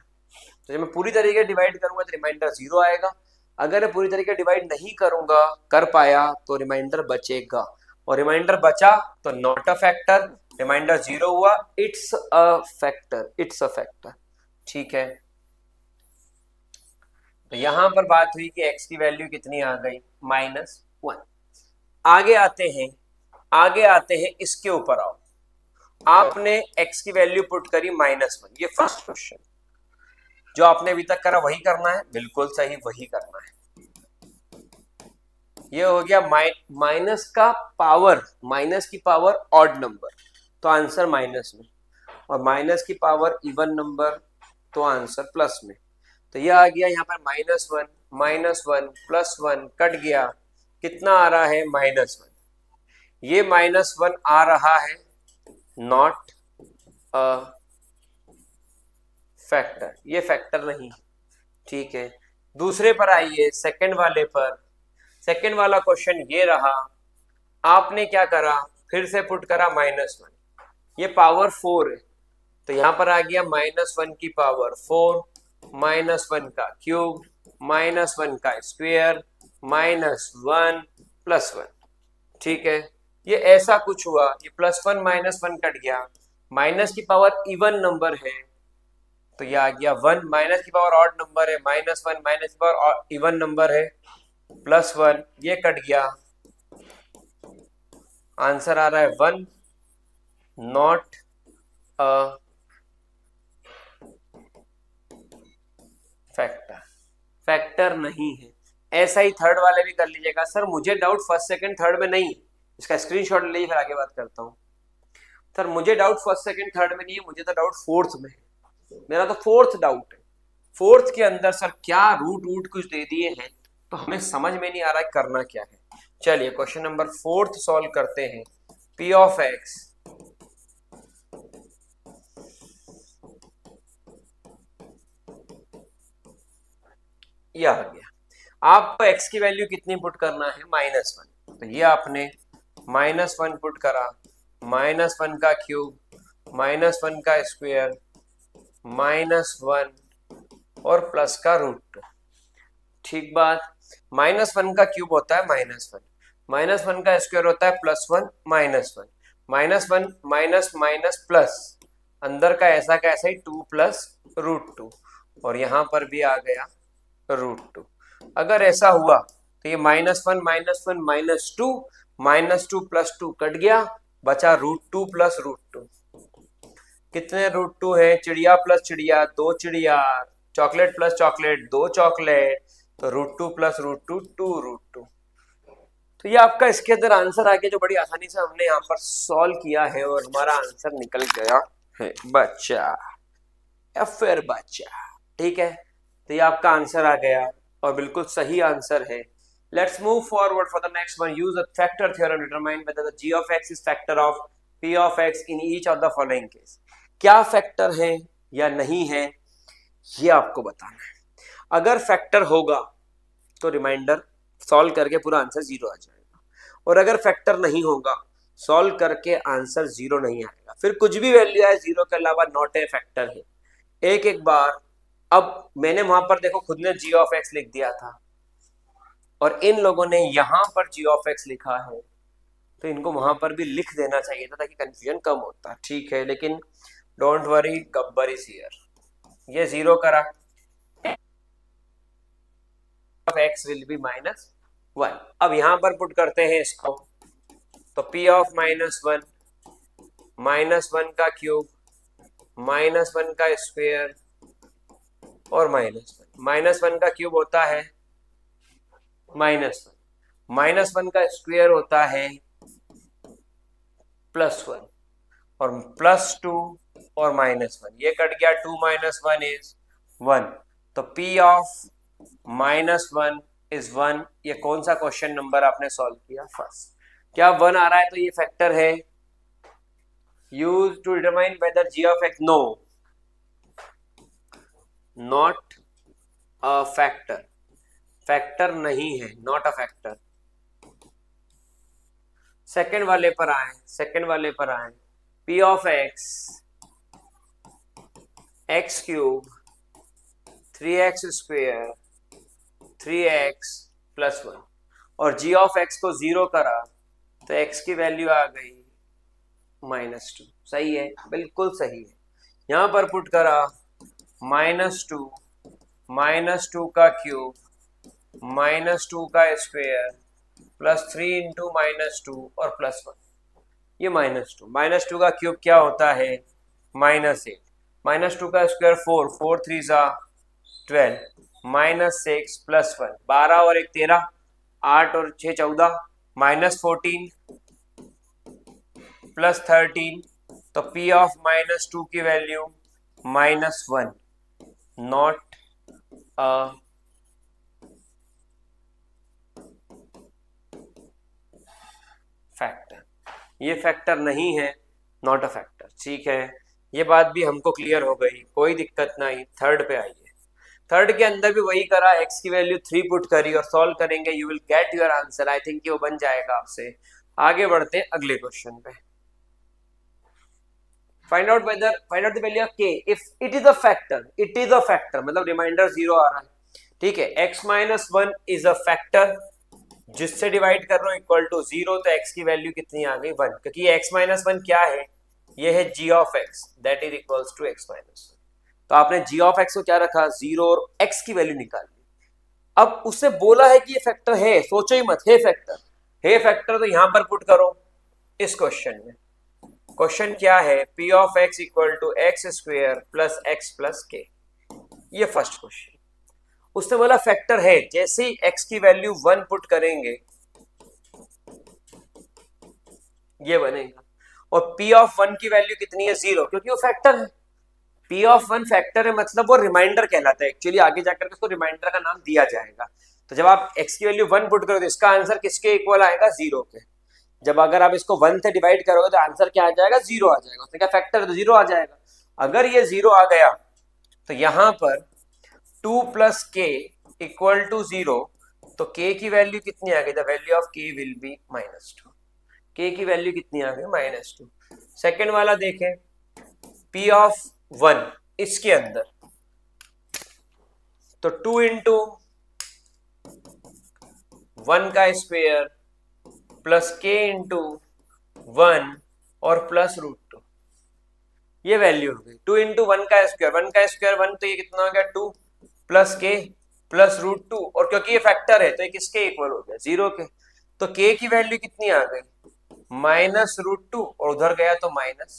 A: तो जब मैं पूरी तरीके डिवाइड करूंगा तो रिमाइंडर 0 आएगा, अगर मैं पूरी तरीके डिवाइड नहीं करूंगा, कर पाया, तो रिमाइंडर बचेगा, और रिमाइंडर बचा तो नॉट अ फैक्टर, रिमाइंडर 0 हुआ, it's a factor, it's a factor, ठीक है। तो यहां पर बात हुई कि x की वैल्यू कितनी आ गई, -1। आगे आते हैं इसके ऊपर आओ, आपने x की वैल्यू पुट करी -1, ये फर्स्ट क्वेश्चन, जो आपने अभी तक करा वही करना है, बिल्कुल सही वही करना है। ये हो गया माइनस की पावर ऑड नंबर, तो आंसर माइनस में, और माइनस की पावर इवन नंबर, तो आंसर प्लस में। तो ये आ गया यहाँ पर -1 प्लस 1 कट गया, कितना आ रहा है, -1। ये -1 आ रहा है, नॉट अ फैक्टर, ये फैक्टर नहीं, ठीक है। दूसरे पर आइए, सेकंड वाले पर। सेकंड वाला क्वेश्चन ये रहा, आपने क्या करा, फिर से पुट करा -1, ये पावर 4 है, तो यहां पर आ गया -1 की पावर 4, -1 का क्यूब, -1 का स्क्वायर, -1 प्लस 1, ठीक है। ये ऐसा कुछ हुआ, ये +1 -1 कट गया, माइनस की पावर इवन नंबर है तो ये आ गया 1, माइनस की पावर ऑड नंबर है -1, माइनस की पावर इवन नंबर है +1, ये कट गया, आंसर आ रहा है 1, नॉट अ फैक्टर, फैक्टर नहीं है। ऐसा ही थर्ड वाले भी कर लीजिएगा। सर मुझे डाउट फर्स्ट सेकंड थर्ड में नहीं, इसका स्क्रीनशॉट ले लीजिए फिर आगे बात करता हूँ। सर मुझे डाउट फर्स्ट सेकंड थर्ड में नहीं है, मुझे तो डाउट फोर्थ में है। मेरा तो फोर्थ डाउट है। फोर्थ के अंदर सर क्या रूट वूट कुछ दे दिए हैं तो हमें समझ में नहीं आ रहा है करना क्या है। चलिए क्वेश्चन नंबर फोर्थ सॉल्व करते हैं। पी ऑफ एक्स ये आ गया। आपको x की वैल्यू कितनी पुट करना है, -1। तो ये आपने -1 पुट करा, -1 का क्यूब, -1 का स्क्वायर, -1 और प्लस का रूट। ठीक बात। -1 का क्यूब होता है -1, -1 का स्क्वायर होता है +1 -1, -1 माइनस माइनस प्लस, अंदर का ऐसा का ऐसा ही 2 प्लस √2 और यहां पर भी आ गया √2। अगर ऐसा हुआ तो ये -1 -1 -2, -2 + 2 कट गया, बचा √2 प्लस √2। कितने √2 है? चिड़िया प्लस चिड़िया 2 चिड़िया, चॉकलेट प्लस चॉकलेट 2 चॉकलेट, तो √2 प्लस √2 2 √2। तो ये आपका इसके अंदर आंसर आ गया, जो बड़ी आसानी से हमने यहाँ पर सॉल्व किया है और हमारा आंसर निकल गया है बच्चा या फिर बच्चा। ठीक है, तो ये आपका आंसर आ गया और बिल्कुल सही आंसर है। Let's move forward for the next one. Use the factor theorem, determine whether the g of x is factor of p of x in each of the following case. क्या factor है या नहीं है ये आपको बताना है। अगर फैक्टर होगा तो रिमाइंडर सॉल्व करके पूरा आंसर 0 आ जाएगा, और अगर फैक्टर नहीं होगा सॉल्व करके आंसर 0 नहीं आएगा। फिर कुछ भी वैल्यू है 0 के अलावा नॉट ए फैक्टर है। एक एक बार, अब मैंने वहां पर देखो खुद ने g of x लिख दिया था और इन लोगों ने यहां पर g of x लिखा है, तो इनको वहां पर भी लिख देना चाहिए था ताकि कंफ्यूजन कम होता। ठीक है, लेकिन don't worry, Gabbar is here. ये 0 करा, x विल बी -1। अब यहां पर पुट करते हैं इसको, तो p ऑफ -1, -1 का क्यूब, -1 का स्क्वायर और -1 का क्यूब होता है -1 का स्क्वायर होता है +1 और +2 और -1, ये कट गया, 2 - 1 इज 1। तो p ऑफ -1 इज 1। ये कौन सा क्वेश्चन नंबर आपने सॉल्व किया? फर्स्ट। क्या 1 आ रहा है तो ये फैक्टर है? Use to determine whether g of x, no, not a factor, factor नहीं है, नॉट अ फैक्टर। सेकंड वाले पर आए, सेकंड वाले पर आए। p of x x cube 3x square 3x + 1 और g ऑफ x को 0 करा तो x की वैल्यू आ गई -2। सही है, बिल्कुल सही है। यहां पर पुट करा -2 का क्यूब, -2 का स्क्वायर +3 × -2 और +1। ये -2 का क्यूब क्या होता है? -8, -2 का स्क्वायर 4, 4 × 3 = 12, -6 +1, 12 और 1 13, 8 और 6 14, -14 +13। तो p ऑफ -2 की वैल्यू -1, नॉट अ फैक्टर। ये फैक्टर नहीं है, नॉट अ फैक्टर। ठीक है, ये बात भी हमको क्लियर हो गई, कोई दिक्कत नहीं। थर्ड पे आइए। थर्ड के अंदर भी वही करा, x की वैल्यू 3 पुट करी और सॉल्व करेंगे, you will get your answer. I think ये बन जाएगा आपसे। आगे बढ़ते हैं अगले क्वेश्चन पे। Find out the value of k if it is a factor. It is a factor मतलब रिमाइंडर 0 आ रहा है। ठीक है, x - 1 इज अ फैक्टर, जिससे डिवाइड कर रहा हूं इक्वल टू 0, तो x की वैल्यू कितनी आ गई? 1, क्योंकि x - 1 क्या है? ये है g of x that is equals to x - 1। तो आपने g ऑफ x को क्या रखा? 0 और x की वैल्यू निकाल ली। अब उससे बोला है कि ये फैक्टर है, सोचो ही मत, है फैक्टर, है फैक्टर, तो यहां पर पुट करो इस क्वेश्चन में। क्वेश्चन क्या है, P of X equal to X square plus X plus K, ये फर्स्ट क्वेश्चन। उसने बोला फैक्टर है, जैसे ही एक्स की वैल्यू 1 पुट करेंगे ये बनेगा, और पी ऑफ 1 की वैल्यू कितनी है 0, क्योंकि वो फैक्टर है। पी ऑफ 1 फैक्टर है, मतलब वो रिमाइंडर कहलाता है। एक्चुअली आगे जाकर उसको रिमाइंडर का नाम दिया जाएगा। तो जब आप x की वैल्यू 1 पुट करोगे तो इसका आंसर किसके इक्वल आएगा, 0 के। जब अगर आप इसको 1 से डिवाइड करोगे तो आंसर क्या आ जाएगा, 0 आ जाएगा। उसने क्या फैक्टर है तो 0 आ जाएगा। अगर ये 0 आ गया तो यहां पर 2 प्लस के इक्वल टू 0, तो k की वैल्यू कितनी आ गई, the value of k will be -2। k की वैल्यू कितनी आ गई, -2। सेकेंड वाला देखें, p ऑफ 1 इसके अंदर, तो 2 इंटू 1 का स्क्वेयर प्लस k इंटू 1 और प्लस √2, ये वैल्यू हो गई। 2 इंटू 1 का स्क्वायर, 1 का स्क्वायर 1, तो ये कितना हो गया 2 प्लस k प्लस √2, और क्योंकि ये फैक्टर है तो ये किसके इक्वल हो गया, 0 के। तो k की वैल्यू कितनी आ गई, -√2, और उधर गया तो माइनस,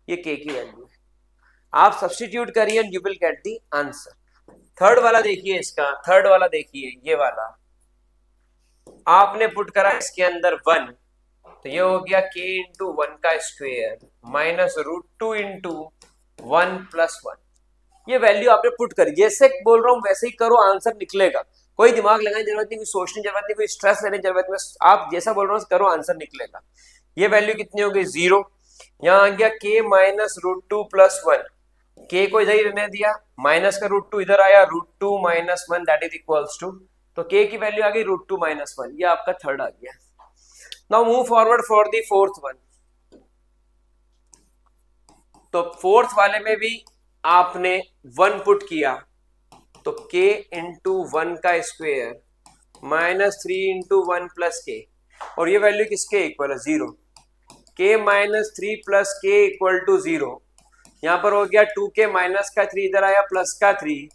A: ये k की वैल्यू है। आप सब्स्टिट्यूट करिए and you will get the answer. Third वाला देखिए, इसका थर्ड वाला देखिए, ये वाला आपने पुट करा इसके अंदर 1, तो ये हो गया k इंटू 1 का स्क्वेयर माइनस √2 इंटू 1 प्लस 1। ये वैल्यू आपने पुट करी, जैसे बोल रहा हूं वैसे ही करो, आंसर निकलेगा। कोई दिमाग लगाने की जरूरत नहीं, कोई सोचने की जरूरत नहीं, कोई स्ट्रेस लेने की जरूरत नहीं, आप जैसा बोल रहा हूं करो, आंसर निकलेगा। ये वैल्यू कितनी हो गई, 0। यहाँ आ गया k माइनस √2 प्लस 1, k को इधर ही रहने दिया, माइनस का √2 इधर आया, √2 minus 1 that is equals to, तो k की वैल्यू आ गई √2 माइनस 1, ये आपका थर्ड आ गया। Now move forward for the fourth one. तो फोर्थ वाले में भी आपने 1 पुट किया, तो k इंटू 1 का स्क्वेयर -3 इंटू 1 प्लस के, और ये वैल्यू किसके इक्वल है, 0। k माइनस 3 प्लस के इक्वल टू 0, यहां पर हो गया 2k माइनस का 3 इधर आया प्लस का 3,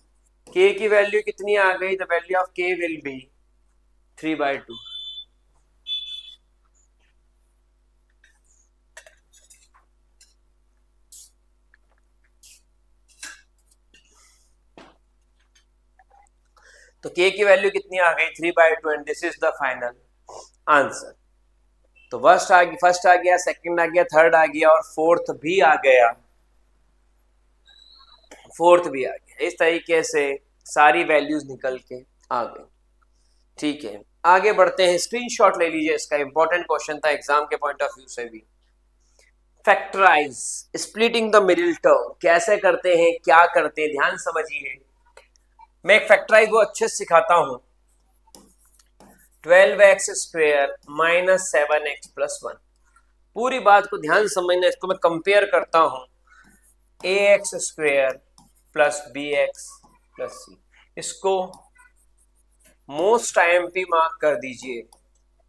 A: k की वैल्यू कितनी आ गई, the value of k will be 3/2। तो k की वैल्यू कितनी आ गई, 3/2, and this is the final answer. तो फर्स्ट आ गया, सेकंड आ गया, थर्ड आ गया, और फोर्थ भी आ गया, फोर्थ भी आ गया। इस तरीके से सारी वैल्यूज निकल के आ गई। ठीक है, आगे बढ़ते हैं। स्क्रीनशॉट ले लीजिए, इसका इंपॉर्टेंट क्वेश्चन था एग्जाम के पॉइंट ऑफ व्यू से भी। Factorise splitting the middle term कैसे करते हैं, क्या करते हैं, ध्यान समझिए। मैं एक फैक्टराइज वो अच्छे से सिखाता हूं। 12x square minus 7x plus 1, पूरी बात को ध्यान समझना। इसको मैं कंपेयर करता हूं ax square plus bx plus c। इसको मोस्ट IMP मार्क कर दीजिए।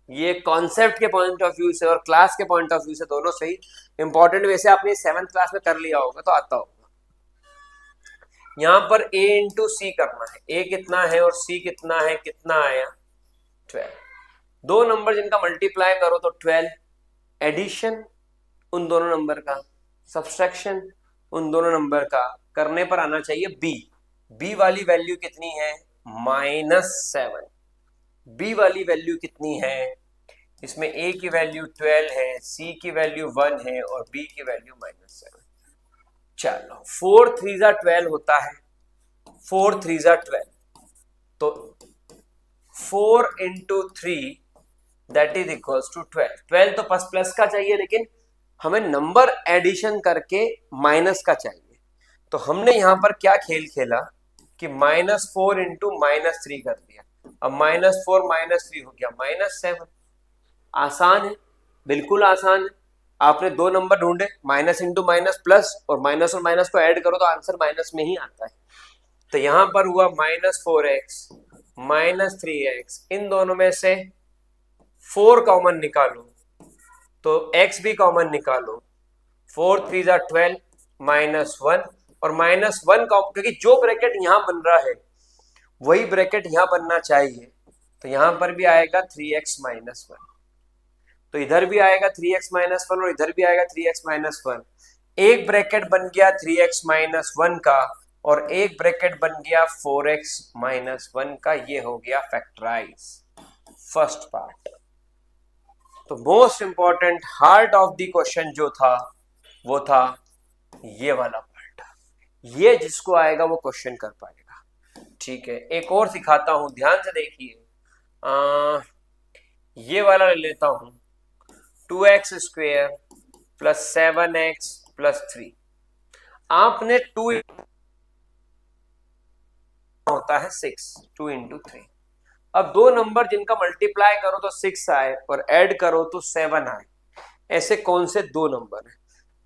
A: ये कॉन्सेप्ट के पॉइंट ऑफ व्यू से और क्लास के पॉइंट ऑफ व्यू से दोनों सही इंपॉर्टेंट। वैसे आपने 7th क्लास में कर लिया होगा तो आता होगा। यहां पर a इंटू सी करना है, a कितना है और c कितना है, कितना आया 12। दो नंबर जिनका मल्टीप्लाई करो तो 12, एडिशन उन दोनों नंबर का, सब्सट्रैक्शन उन दोनों नंबर का, करने पर आना चाहिए b वाली वैल्यू कितनी है, -7। b वाली वैल्यू कितनी है, इसमें a की वैल्यू 12 है, c की वैल्यू 1 है और b की वैल्यू -7। चलो 4 3 12 होता है, 4 3 12, तो 4 into 3 that is equals to 12। 12 तो प्लस का चाहिए, लेकिन हमें नंबर एडिशन करके माइनस का चाहिए। तो हमने यहां पर क्या खेल खेला कि -4 इंटू -3 कर दिया। अब -4 -3 हो गया -7। आसान है, बिल्कुल आसान है। आपने दो नंबर ढूंढे, माइनस इंटू माइनस प्लस, और माइनस को ऐड करो तो आंसर माइनस में ही आता है। तो यहां पर हुआ -4x -3x, इन दोनों में से 4 कॉमन निकालो तो x भी कॉमन निकालो। 4 3 12 -1 और -1 कॉमन, क्योंकि जो ब्रैकेट यहां बन रहा है वही ब्रैकेट यहां बनना चाहिए। तो यहां पर भी आएगा 3x -1। तो तो इधर भी आएगा 3x-1 और इधर भी आएगा 3x-1। एक ब्रैकेट बन गया 3x-1 का और एक ब्रैकेट बन गया 4x-1 का। ये हो गया फैक्टराइज फर्स्ट पार्ट। तो most important heart of the question जो था वो था ये वाला पार्ट। ये जिसको आएगा वो क्वेश्चन कर पाएगा। ठीक है, एक और सिखाता हूं, ध्यान से देखिए। ये वाला ले लेता हूं, 2x² + 7x + 3। आपने 2 होता है 6, 2 × 3। अब दो नंबर जिनका मल्टीप्लाई करो तो 6 आए और ऐड करो तो 7 आए, ऐसे कौन से दो नंबर हैं?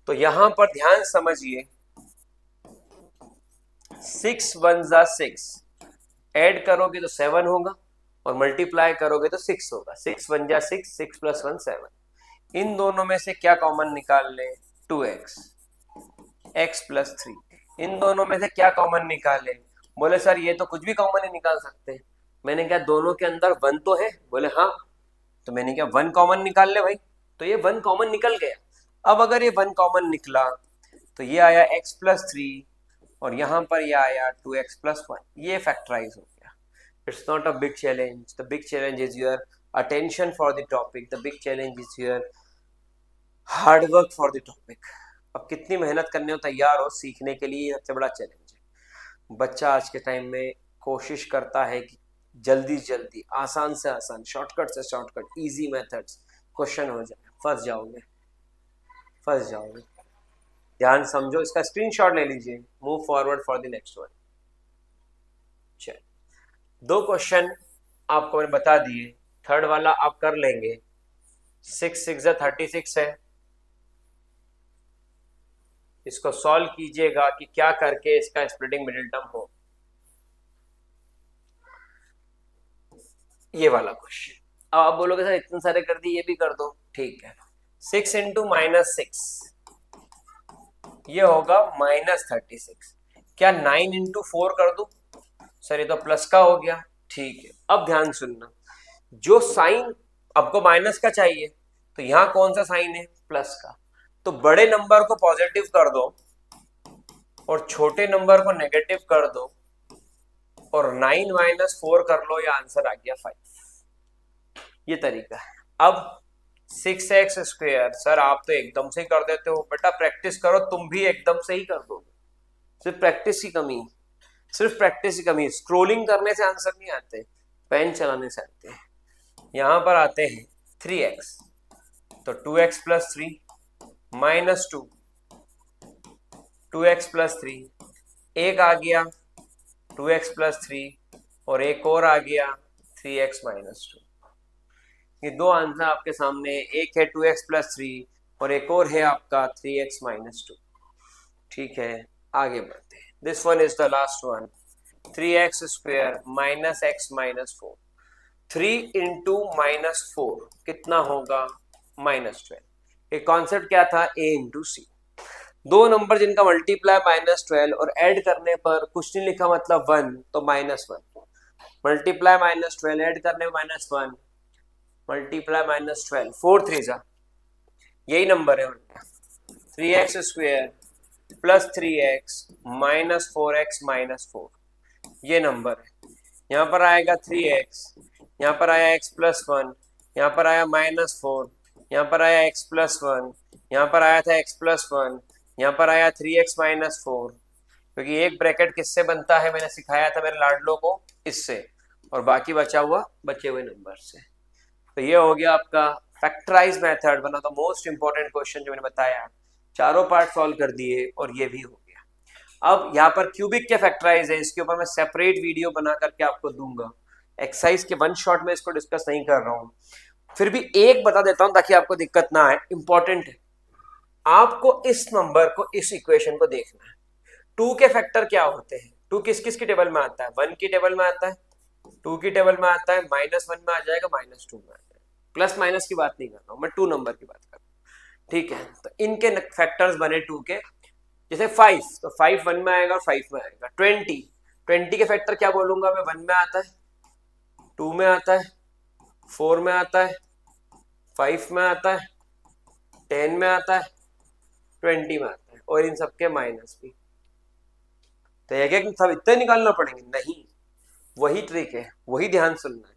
A: तो यहां पर ध्यान समझिए, 6 1 = 6, ऐड करोगे तो 7 होगा और मल्टीप्लाई करोगे तो 6 होगा। 6 1 = 6, 6 + 1 7। इन दोनों में से क्या कॉमन निकाल लें? 2x, x + 3। इन दोनों में से क्या कॉमन निकालें? बोले सर ये तो कुछ भी कॉमन ही निकाल सकते हैं। मैंने क्या दोनों के अंदर 1 तो है? बोले हाँ। तो मैंने क्या 1 कॉमन निकाल ले भाई। तो ये 1 कॉमन निकल गया। अब अगर ये 1 कॉमन निकला तो ये आया x + 3 और यहां पर ये आया 2x + 1। ये फैक्टराइज हो गया। It's not a big challenge. The big challenge is your attention for the topic. The big challenge is your hard work for the topic. अब कितनी मेहनत करने हो तैयार हो सीखने के लिए, सबसे बड़ा चैलेंज है। बच्चा आज के टाइम में कोशिश करता है कि जल्दी जल्दी, आसान से आसान, शॉर्टकट से शॉर्टकट, इजी मेथड्स क्वेश्चन हो जाए। फंस जाओगे, फंस जाओगे। ध्यान समझो, इसका स्क्रीनशॉट ले लीजिए। Move forward for the next one. चल, दो क्वेश्चन आपको मैंने बता दिए, थर्ड वाला आप कर लेंगे। 6 6 = 36 है। इसको सॉल्व कीजिएगा कि क्या करके इसका स्प्लिटिंग मिडिल टर्म हो। ये वाला क्वेश्चन। अब आप बोलोगे सर इतने सारे कर दिए, ये भी कर दो। ठीक है, 6 × -6 ये होगा -36। क्या 9 × 4 कर दूं? सर ये तो प्लस का हो गया। ठीक है, अब ध्यान सुनना, जो साइन आपको माइनस का चाहिए तो यहां कौन सा साइन है? प्लस का। तो बड़े नंबर को पॉजिटिव कर दो और छोटे नंबर को नेगेटिव कर दो और 9 - 4 कर लो, या आंसर आ गया 5। ये तरीका है। अब 6x², सर आप तो एकदम से ही कर देते हो। बेटा प्रैक्टिस करो, तुम भी एकदम से ही कर दोगे। सिर्फ प्रैक्टिस की कमी, सिर्फ प्रैक्टिस की कमी। स्क्रोलिंग करने से आंसर नहीं आते, पेन चलाने से आते हैं। यहां पर आते हैं 3x, तो 2x + 3 -2, 2x + 3, एक आ गया 2x + 3 और एक और आ गया 3x - 2। ये दो आंसर आपके सामने, एक है 2x + 3 और एक और है आपका 3x - 2। ठीक है, आगे बढ़ते हैं। This one is the last one, 3x² - x - 4। 3 × -4 कितना होगा? -12। एक कॉन्सेप्ट क्या था? a × c। दो नंबर जिनका मल्टीप्लाई -12 और ऐड करने पर कुछ नहीं लिखा, मतलब 1, तो -1। मल्टीप्लाई -12 ऐड करने में -1, मल्टीप्लाई -12, 4 3 जा, यही नंबर है उनका। 3x² + 3x - 4x - 4, ये नंबर है। यहाँ पर आएगा 3x, यहाँ पर आया x + 1, यहाँ पर आया -4, यहाँ पर आया x + 1, यहाँ पर आया था x + 1, यहाँ पर आया 3x - 4। क्योंकि एक ब्रैकेट किससे बनता है मैंने सिखाया था मेरे लाडलों को, इससे, और बाकी बचा हुआ बचे हुए नंबर से। तो ये हो गया आपका factorise method, one of the most important question जो मैंने बताया। चारों पार्ट सॉल्व कर दिए और ये भी हो गया। अब यहाँ पर क्यूबिक क्या फैक्टराइज है, इसके ऊपर मैं सेपरेट वीडियो बना करके आपको दूंगा। एक्सरसाइज के वन शॉट में इसको डिस्कस नहीं कर रहा हूँ, फिर भी एक बता देता हूँ ताकि आपको दिक्कत ना आए। इंपॉर्टेंट है, आपको इस नंबर को, इस इक्वेशन को देखना है। 2 के फैक्टर क्या होते हैं? 2 किस किस की टेबल में आता है? 1 की टेबल में आता है, 2 की टेबल में आता है, -1 में आ जाएगा, -2 में आ जाएगा। प्लस माइनस की बात नहीं कर रहा हूं मैं, 2 नंबर की बात कर रहा हूं। ठीक है, तो इनके फैक्टर्स बने 2 के। जैसे 5, तो 5 1 में आएगा और 5 में आएगा। 20 के फैक्टर क्या बोलूंगा मैं? 1 में आता है, 2 में आता है, 4 में आता है, 5 में आता है, 10 में आता है, 20 में आता है, और इन सबके माइनस भी। तो एक एक सब इतने निकालना पड़ेंगे? नहीं, वही ट्रिक है, वही ध्यान सुनना है।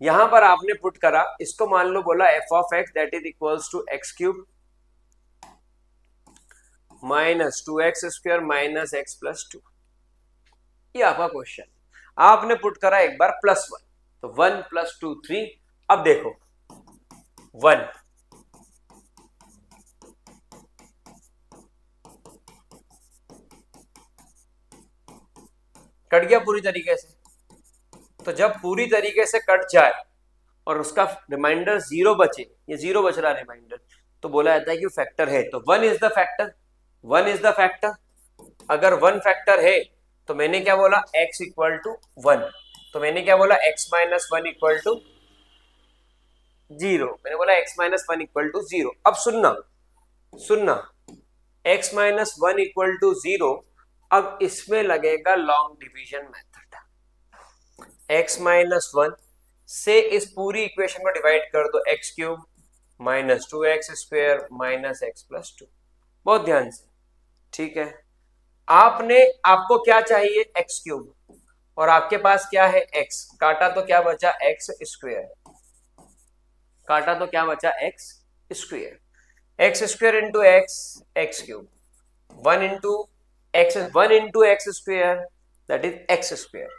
A: यहां पर आपने पुट करा, इसको मान लो बोला f of x that is equals to x cube minus 2x square minus x plus 2। ये आपका क्वेश्चन। आपने पुट करा एक बार +1, तो 1 + 2 3। अब देखो 1 कट गया पूरी तरीके से। तो जब पूरी तरीके से कट जाए और उसका रिमाइंडर 0 बचे, ये 0 बच रहा रिमाइंडर, तो बोला जाता है कि फैक्टर है। तो 1 is the factor, 1 is the factor. अगर 1 फैक्टर है तो मैंने क्या बोला, x इक्वल टू 1। तो मैंने क्या बोला, x माइनस 1 इक्वल टू 0। मैंने बोला x माइनस 1 इक्वल टू 0। अब सुनना सुनना, x माइनस 1 इक्वल टू 0। अब इसमें लगेगा long division method. x minus 1 से इस पूरी इक्वेशन को डिवाइड कर दो, x cube minus 2x square minus x plus 2। बहुत ध्यान से, ठीक है। आपको क्या चाहिए, एक्स क्यूब, और आपके पास क्या है x। काटा तो क्या बचा, एक्स स्क्वायर। काटा तो क्या बचा, x square. X square into x, x cube. 1 into x square that is x square.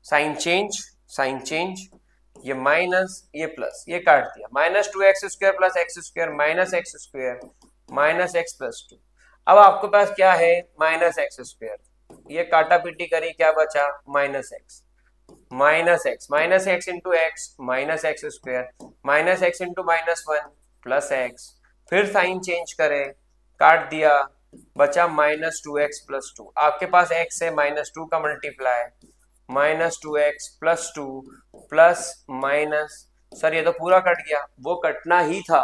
A: Sign change, sign change, ये माइनस ये प्लस, ये काट दिया, minus 2x square plus x square minus x square minus x plus 2। अब आपके पास क्या है, minus x square, ये काटा पीटी करी, क्या बचा, minus x minus x into x minus x square minus x into minus 1 plus x. फिर साइन चेंज करे, काट दिया, बचा माइनस 2x प्लस 2। आपके पास x है, माइनस 2 का multiply, minus 2x plus 2 plus minus, sir ये तो पूरा कट गया। वो कटना ही था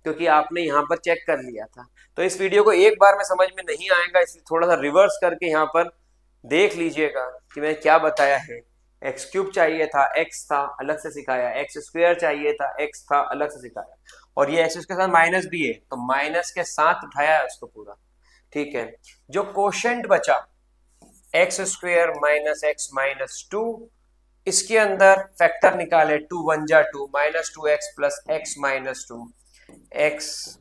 A: क्योंकि आपने यहाँ पर चेक कर लिया था। तो इस वीडियो को एक बार में समझ में नहीं आएगा, इसलिए थोड़ा सा रिवर्स करके यहाँ पर देख लीजिएगा कि मैं क्या बताया है। एक्स क्यूब चाहिए था, एक्स था, अलग से सिखाया। एक्स स्क्वायर चाहिए था, एक्स था, अलग से सिखाया। और ये एक्स के साथ माइनस भी है, तो माइनस के साथ उठाया है उसको पूरा, ठीक है। जो कोशेंट बचा x square minus x minus 2, इसके अंदर फैक्टर निकाले, 2 1 जा 2 minus 2x plus x minus 2 x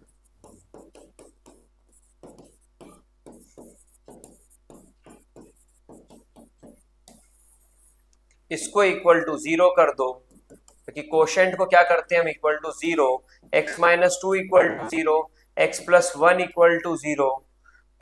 A: इसको इक्वल टू 0 कर दो, क्योंकि कोशेंट को क्या करते हैं हम, equal to 0। X minus 2 equal to 0, x plus 1 equal to 0।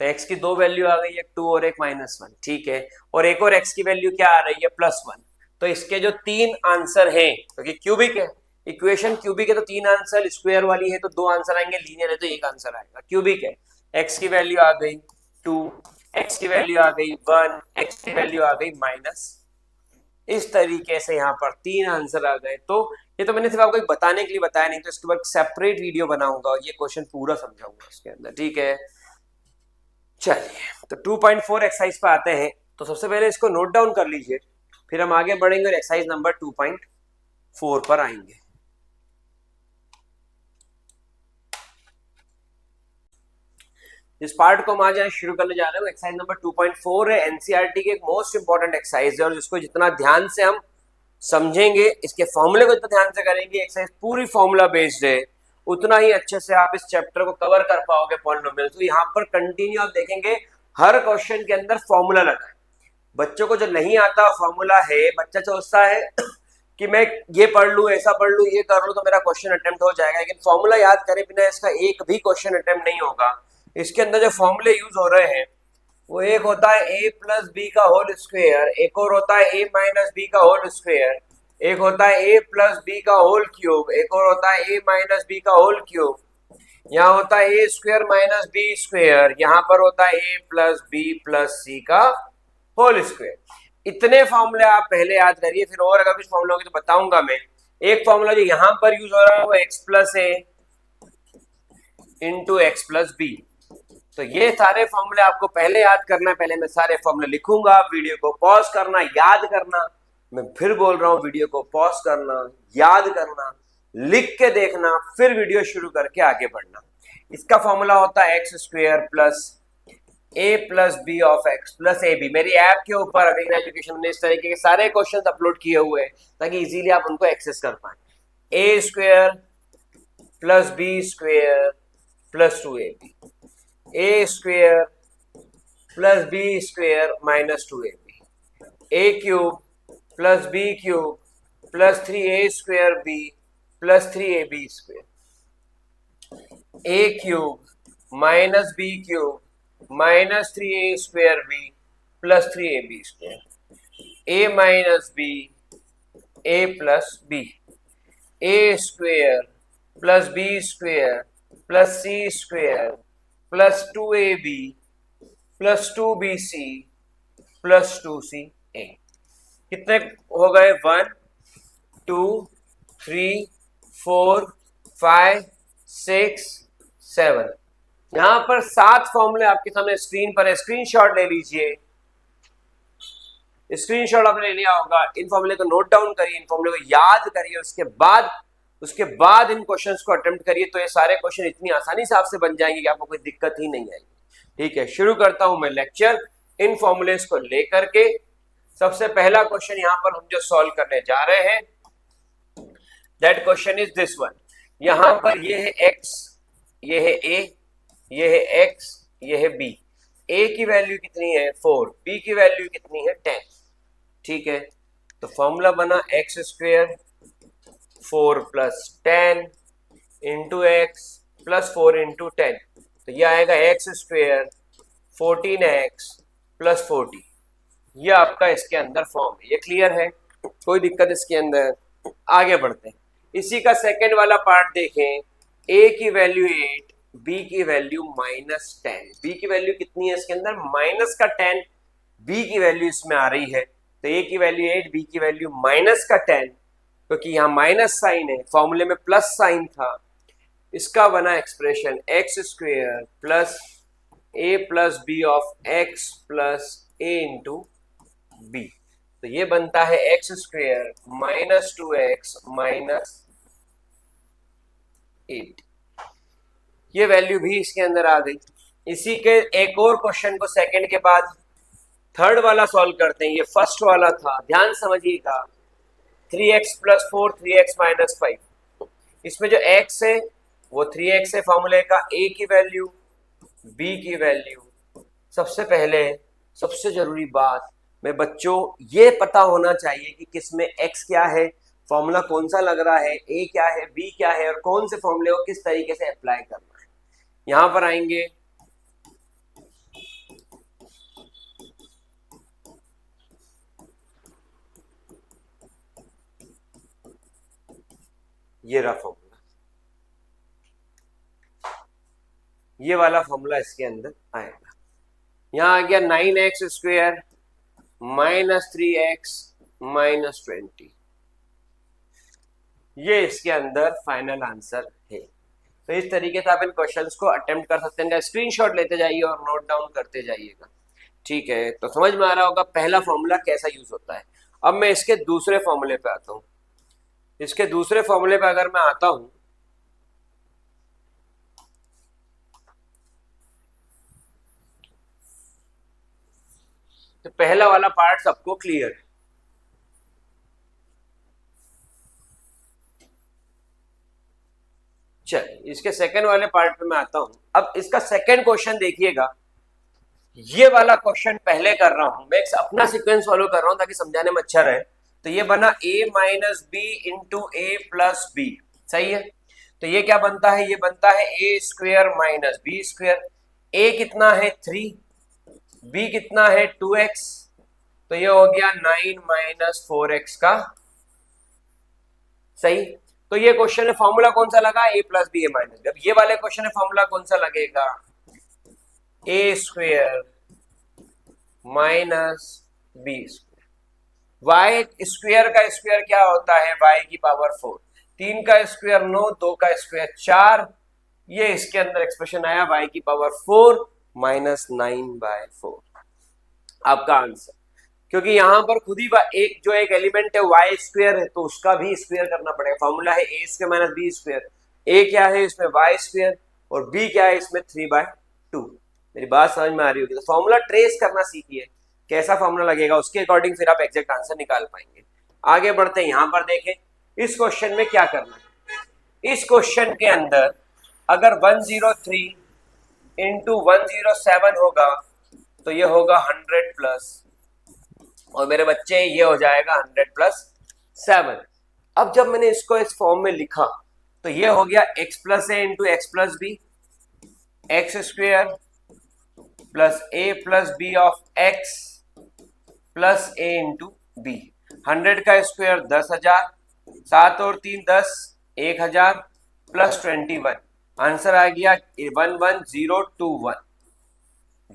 A: तो x की दो वैल्यू आ गई, एक 2 और एक माइनस 1, ठीक है। और एक और x की वैल्यू क्या आ रही है, +1। तो इसके जो 3 आंसर हैं, क्योंकि क्यूबिक है, इक्वेशन क्यूबिक है, तो 3 आंसर, स्क्वायर वाली है तो 2 आंसर आएंगे, लीनियर है तो एक आंसर आएगा। क्यूबिक है, x की वैल्यू आ गई 2, x की वैल्यू आ गई 1, x की वैल्यू आ गई माइनस। इस तरीके से यहाँ पर 3 आंसर आ गए। तो ये तो मैंने सिर्फ आपको एक बताने के लिए बताया, नहीं तो इसके बाद सेपरेट वीडियो बनाऊंगा और ये क्वेश्चन पूरा समझाऊंगा इसके अंदर, ठीक है। चलिए, तो 2.4 एक्सरसाइज पे आते हैं। तो सबसे पहले इसको नोट डाउन कर लीजिए, फिर हम आगे बढ़ेंगे और एक्सरसाइज नंबर 2.4 पर आएंगे। इस पार्ट को हम आज शुरू करने जा रहे हैं, एक्सरसाइज नंबर 2.4 है, एनसीईआरटी की एक मोस्ट इंपॉर्टेंट एक्सरसाइज है, और जिसको जितना ध्यान से हम समझेंगे, इसके फॉर्मूले को जितना ध्यान से करेंगे, एक्सरसाइज पूरी फॉर्मूला बेस्ड है, उतना ही अच्छे से आप इस चैप्टर को कवर कर पाओगे पॉलिनोमियल। तो यहाँ पर कंटिन्यू आप देखेंगे हर क्वेश्चन के अंदर फॉर्मूला लगा है। बच्चों को जो नहीं आता फॉर्मूला है, बच्चा सोचता है कि मैं ये पढ़ लूं, ऐसा पढ़ लूं, ये कर लूं तो मेरा क्वेश्चन अटेम्प्ट हो जाएगा, लेकिन फॉर्मूला याद करे बिना इसका एक भी क्वेश्चन अटेम्प्ट नहीं होगा। इसके अंदर जो फॉर्मूले यूज हो रहे हैं वो एक होता है a प्लस बी का होल स्क्वायर, एक और होता है a माइनस बी का होल स्क्वायर, एक होता है a प्लस बी का होल क्यूब, एक और होता है a माइनस बी का होल क्यूब, यहाँ होता है a square minus b square, यहाँ पर होता है a plus b plus c का होल स्क्वायर। इतने फॉर्मूले आप पहले याद करिए, फिर और अगर कुछ फॉर्मूला होगी तो बताऊंगा मैं। एक फॉर्मूला जो यहाँ पर यूज हो रहा है वो x plus a into x plus b. तो ये सारे फॉर्मूले आपको पहले याद करना है, पहले मैं सारे फॉर्मूले लिखूंगा, वीडियो को पॉज करना, याद करना। मैं फिर बोल रहा हूँ, वीडियो को पॉज करना, याद करना, लिख के देखना, फिर वीडियो शुरू करके आगे बढ़ना। इसका फॉर्मूला होता है x square plus a plus b of x plus a b. मेरी ऐप के ऊपर अभी एजुकेशन में इस तरीके के सारे क्वेश्चन अपलोड किए हुए हैं ताकि इजीली आप उनको एक्सेस कर पाए। A square plus b square plus 2ab, a square plus b square minus 2ab, a cube plus b cube plus 3a square b plus 3ab square, a cube minus b cube minus 3a square b plus 3ab square, a minus b a plus b, a square plus b square plus c square plus 2ab plus 2bc plus 2ca। कितने हो गए? 1 2 3 4 5 6 7। यहां पर 7 फॉर्मूले आपके सामने screen पर है, स्क्रीनशॉट ले लीजिए। स्क्रीनशॉट आपने ले लिया होगा, इन फॉर्मूले को नोट डाउन करिए, इन फॉर्मूले को याद करिए, उसके बाद इन क्वेश्चंस को अटेम्प्ट करिए, तो ये सारे क्वेश्चन इतनी आसानी से आपसे बन जाएंगे कि आपको कोई दिक्कत ही नहीं आएगी। ठीक है, शुरू करता हूं मैं लेक्चर इन फॉर्मूलेस को लेकर के। सबसे पहला क्वेश्चन यहां पर हम जो सॉल्व करने जा रहे हैं, that question is this one. यहां पर ये है x, ये है a, ये है x, ये है b। a की वैल्यू कितनी है? 4, b की वैल्यू कितनी है? 10। ठीक है, तो फॉर्मूला बना x square 4 plus 10 into x plus 4 into 10, तो ये आएगा एक्स स्क्वेयर 14x प्लस 40। ये आपका इसके अंदर फॉर्म है। ये क्लियर है? कोई दिक्कत इसके अंदर? आगे बढ़ते हैं। इसी का सेकंड वाला पार्ट देखें। a की वैल्यू 8, b की वैल्यू -10। b की वैल्यू कितनी है इसके अंदर? माइनस का 10। b की वैल्यू इसमें आ रही है, तो a की वैल्यू 8, b की वैल्यू माइनस का 10, क्योंकि यहां माइनस साइन है, फॉर्मूले में प्लस साइन था। इसका बना expression x square plus a plus b of x plus a into b. तो ये बनता है x square minus 2x minus 8। ये वैल्यू भी इसके अंदर आ गई। इसी के एक और क्वेश्चन को सेकंड के बाद थर्ड वाला सॉल्व करते हैं। ये फर्स्ट वाला था, ध्यान समझिएगा। 3x plus 4 3x minus 5। इसमें जो x है वो 3x है फॉर्मूले का, a की वैल्यू, b की वैल्यू। सबसे पहले सबसे जरूरी बात में बच्चों ये पता होना चाहिए कि किसमें x क्या है, फॉर्मूला कौन सा लग रहा है, a क्या है, b क्या है, और कौन से फॉर्मूले को किस तरीके से अप्लाई करना है। यहां पर आएंगे, ये रहा फॉर्मूला, ये वाला फॉर्मूला इसके अंदर आएगा। यहां आ गया 9x square minus 3x minus 20। ये इसके अंदर फाइनल आंसर है। तो इस तरीके से आप इन क्वेश्चंस को अटेम्प्ट कर सकते हैं। स्क्रीनशॉट लेते जाइए और नोट डाउन करते जाइएगा। ठीक है, तो समझ में आ रहा होगा पहला फॉर्मूला कैसा यूज होता है। अब मैं इसके दूसरे फॉर्मूले पे आता हूं। इसके दूसरे फॉर्मूले पे अगर मैं आता हूं, तो पहला वाला पार्ट सबको क्लियर है। चलिए इसके सेकंड वाले पार्ट पे मैं आता हूं। अब इसका सेकंड क्वेश्चन देखिएगा। ये वाला क्वेश्चन पहले कर रहा हूं मैं, अपना सीक्वेंस फॉलो कर रहा हूं ताकि समझाने में अच्छा रहे। तो ये बना a minus b into a plus b, सही है। तो ये क्या बनता है? ये बनता है a square minus b square. a कितना है? 3, b कितना है? 2x, तो ये हो गया 9 माइनस 4x का, सही। तो ये क्वेश्चन है, फॉर्मूला कौन सा लगा? a plus b a minus b. अब ये वाले क्वेश्चन है, फॉर्मूला कौन सा लगेगा? a square minus b square. Y square का स्क्वेयर क्या होता है? y की पावर 4। 3 का स्क्वेयर 9, 2 का स्क्वेयर 4। ये इसके अंदर एक्सप्रेशन आया y की पावर 4 माइनस 9/4, आपका आंसर। क्योंकि यहां पर खुद ही एक जो एक एलिमेंट है वाई स्क्वायर है, तो उसका भी स्क्वायर करना पड़ेगा। फॉर्मूला है ए स्क्वायर माइनस बी स्क्वायर। ए क्या है इसमें वाई स्क्वायर, और बी क्या है इसमें 3/2। मेरी बात समझ में आ रही होगी? तो फॉर्मूला ट्रेस करना सीखिए, कैसा फॉर्मूला लगेगा उसके अकॉर्डिंग फिर आप एग्जैक्ट आंसर निकाल पाएंगे। आगे बढ़ते हैं, यहां पर देखें इस क्वेश्चन में क्या करना है। इस क्वेश्चन के अंदर अगर 103 इंटू 107 होगा तो ये होगा 100 प्लस, और मेरे बच्चे ये हो जाएगा 100 प्लस 7। अब जब मैंने इसको इस फॉर्म में लिखा तो ये हो गया x plus a into x plus b, x square plus a plus b of x plus a into b. 100 का स्क्वायर 10,000, 7 और 3 10, 1,000 प्लस 21। आंसर आ गया 11021।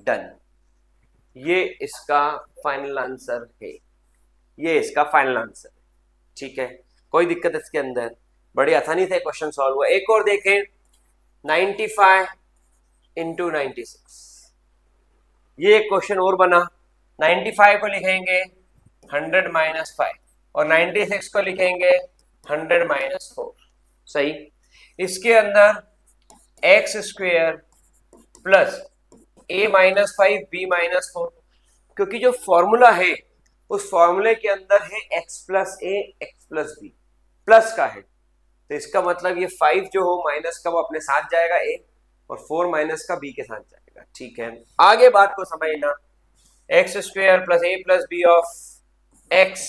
A: डन। ये इसका फाइनल आंसर है, ये इसका फाइनल आंसर। ठीक है, कोई दिक्कत इसके अंदर? बड़ी आसानी से क्वेश्चन सॉल्व हुआ। एक और देखें, 95 इंटू 96। ये एक क्वेश्चन और बना। 95 को लिखेंगे 100 माइनस 5, और 96 को लिखेंगे 100 माइनस 4। सही। इसके अंदर x square plus a minus 5 b minus 4, क्योंकि जो फॉर्मूला है उस फॉर्मूले के अंदर है x plus a x plus b, plus का है, तो इसका मतलब ये 5 जो हो माइनस का वो अपने साथ जाएगा a, और 4 माइनस का b के साथ जाएगा। ठीक है, आगे बात को समझना। X square plus a plus b of x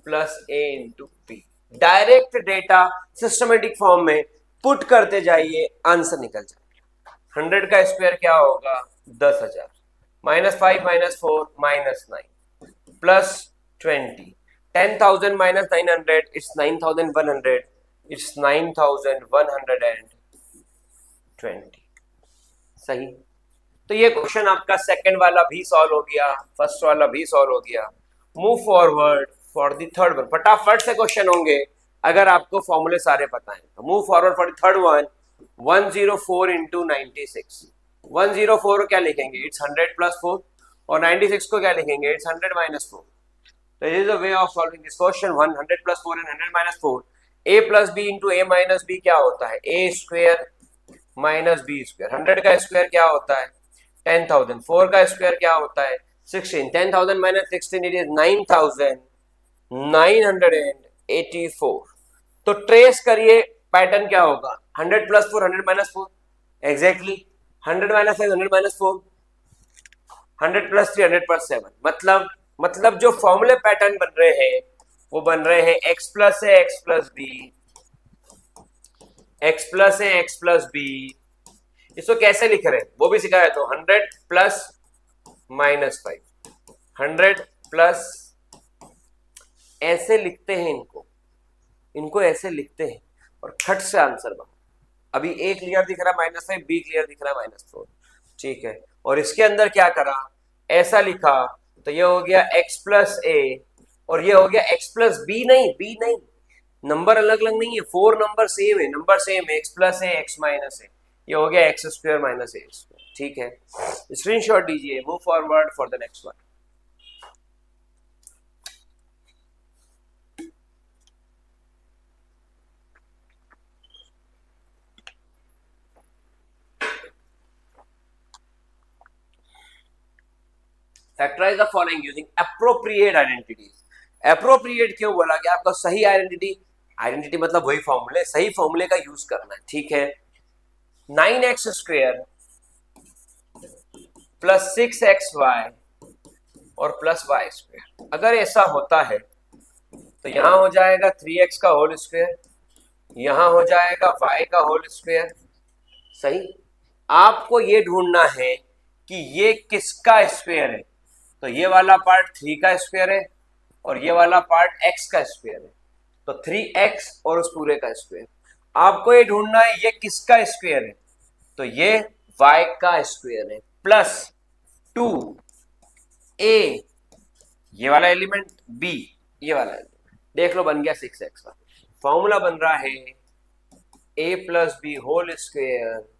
A: plus a into b. Direct data systematic form में पुट करते जाइए, आंसर निकल जाएगा। 100 का स्क्वायर क्या होगा 10,000, minus 5 minus 4 minus 9 plus 20। 10,000 minus 900 it's 9,100, it's 9,120। सही। तो ये क्वेश्चन आपका सेकंड वाला भी सॉल्व हो गया, फर्स्ट वाला भी सॉल्व हो गया। Move forward for the third one. फटाफट से क्वेश्चन होंगे अगर आपको फॉर्मूले सारे पता है तो। Move forward for the third one. 104 into 96। 104 क्या लिखेंगे, इट्स 100 प्लस 4, और 96 को क्या लिखेंगे, इट्स 100 माइनस 4। तो it is a way of solving this question. 100 plus 4 and 100 minus 4। a plus b into a minus b क्या होता है, ए स्क्वायर माइनस बी स्क्वायर। 100 का स्क्वायर क्या होता है 10,000, 4 का स्क्वायर क्या होता है 16, 10,000 माइनस 16 इट इज 9,984। तो ट्रेस करिए पैटर्न क्या होगा, 100 plus 4 100 minus 4, exactly 100 minus 5 100 minus 4, 100 plus 3 100 plus 7। मतलब जो फॉर्मूले पैटर्न बन रहे हैं वो बन रहे हैं x प्लस है एक्स प्लस बी, एक्स प्लस है एक्स प्लस बी। इसको कैसे लिख रहे हैं वो भी सिखाया, तो 100 प्लस माइनस 5, 100 प्लस, ऐसे लिखते हैं इनको ऐसे लिखते हैं, और खट से आंसर बना। अभी ए क्लियर दिख रहा है -5, बी क्लियर दिख रहा है -4। ठीक है, और इसके अंदर क्या करा, ऐसा लिखा, तो ये हो गया x प्लस ए, और ये हो गया x प्लस बी नहीं, नंबर अलग अलग नहीं है, 4 नंबर सेम है, x plus a x minus a, ये हो गया x square minus a square. ठीक है, स्क्रीनशॉट दीजिए। Move forward for the next one. Factorise the following using appropriate identities. Appropriate क्यों बोला गया, आपका सही आइडेंटिटी मतलब वही फॉर्मूले, सही फॉर्मूले का यूज करना है। ठीक है, 9x स्क्वायर प्लस 6xy और प्लस y स्क्वायर, अगर ऐसा होता है तो यहां हो जाएगा 3x का होल स्क्वायर, यहां हो जाएगा y का होल स्क्वायर। सही। आपको ये ढूंढना है कि ये किसका स्क्वायर है, तो ये वाला पार्ट 3 का स्क्वायर है और ये वाला पार्ट x का स्क्वायर है, तो 3x और उस पूरे का स्क्वायर। आपको ये ढूंढना है ये किसका स्क्वायर है, तो ये y का स्क्वायर है, प्लस 2a ये वाला एलिमेंट, b ये वाला एलिमेंट। देख लो बन गया 6x का। फॉर्मूला बन रहा है a plus b whole square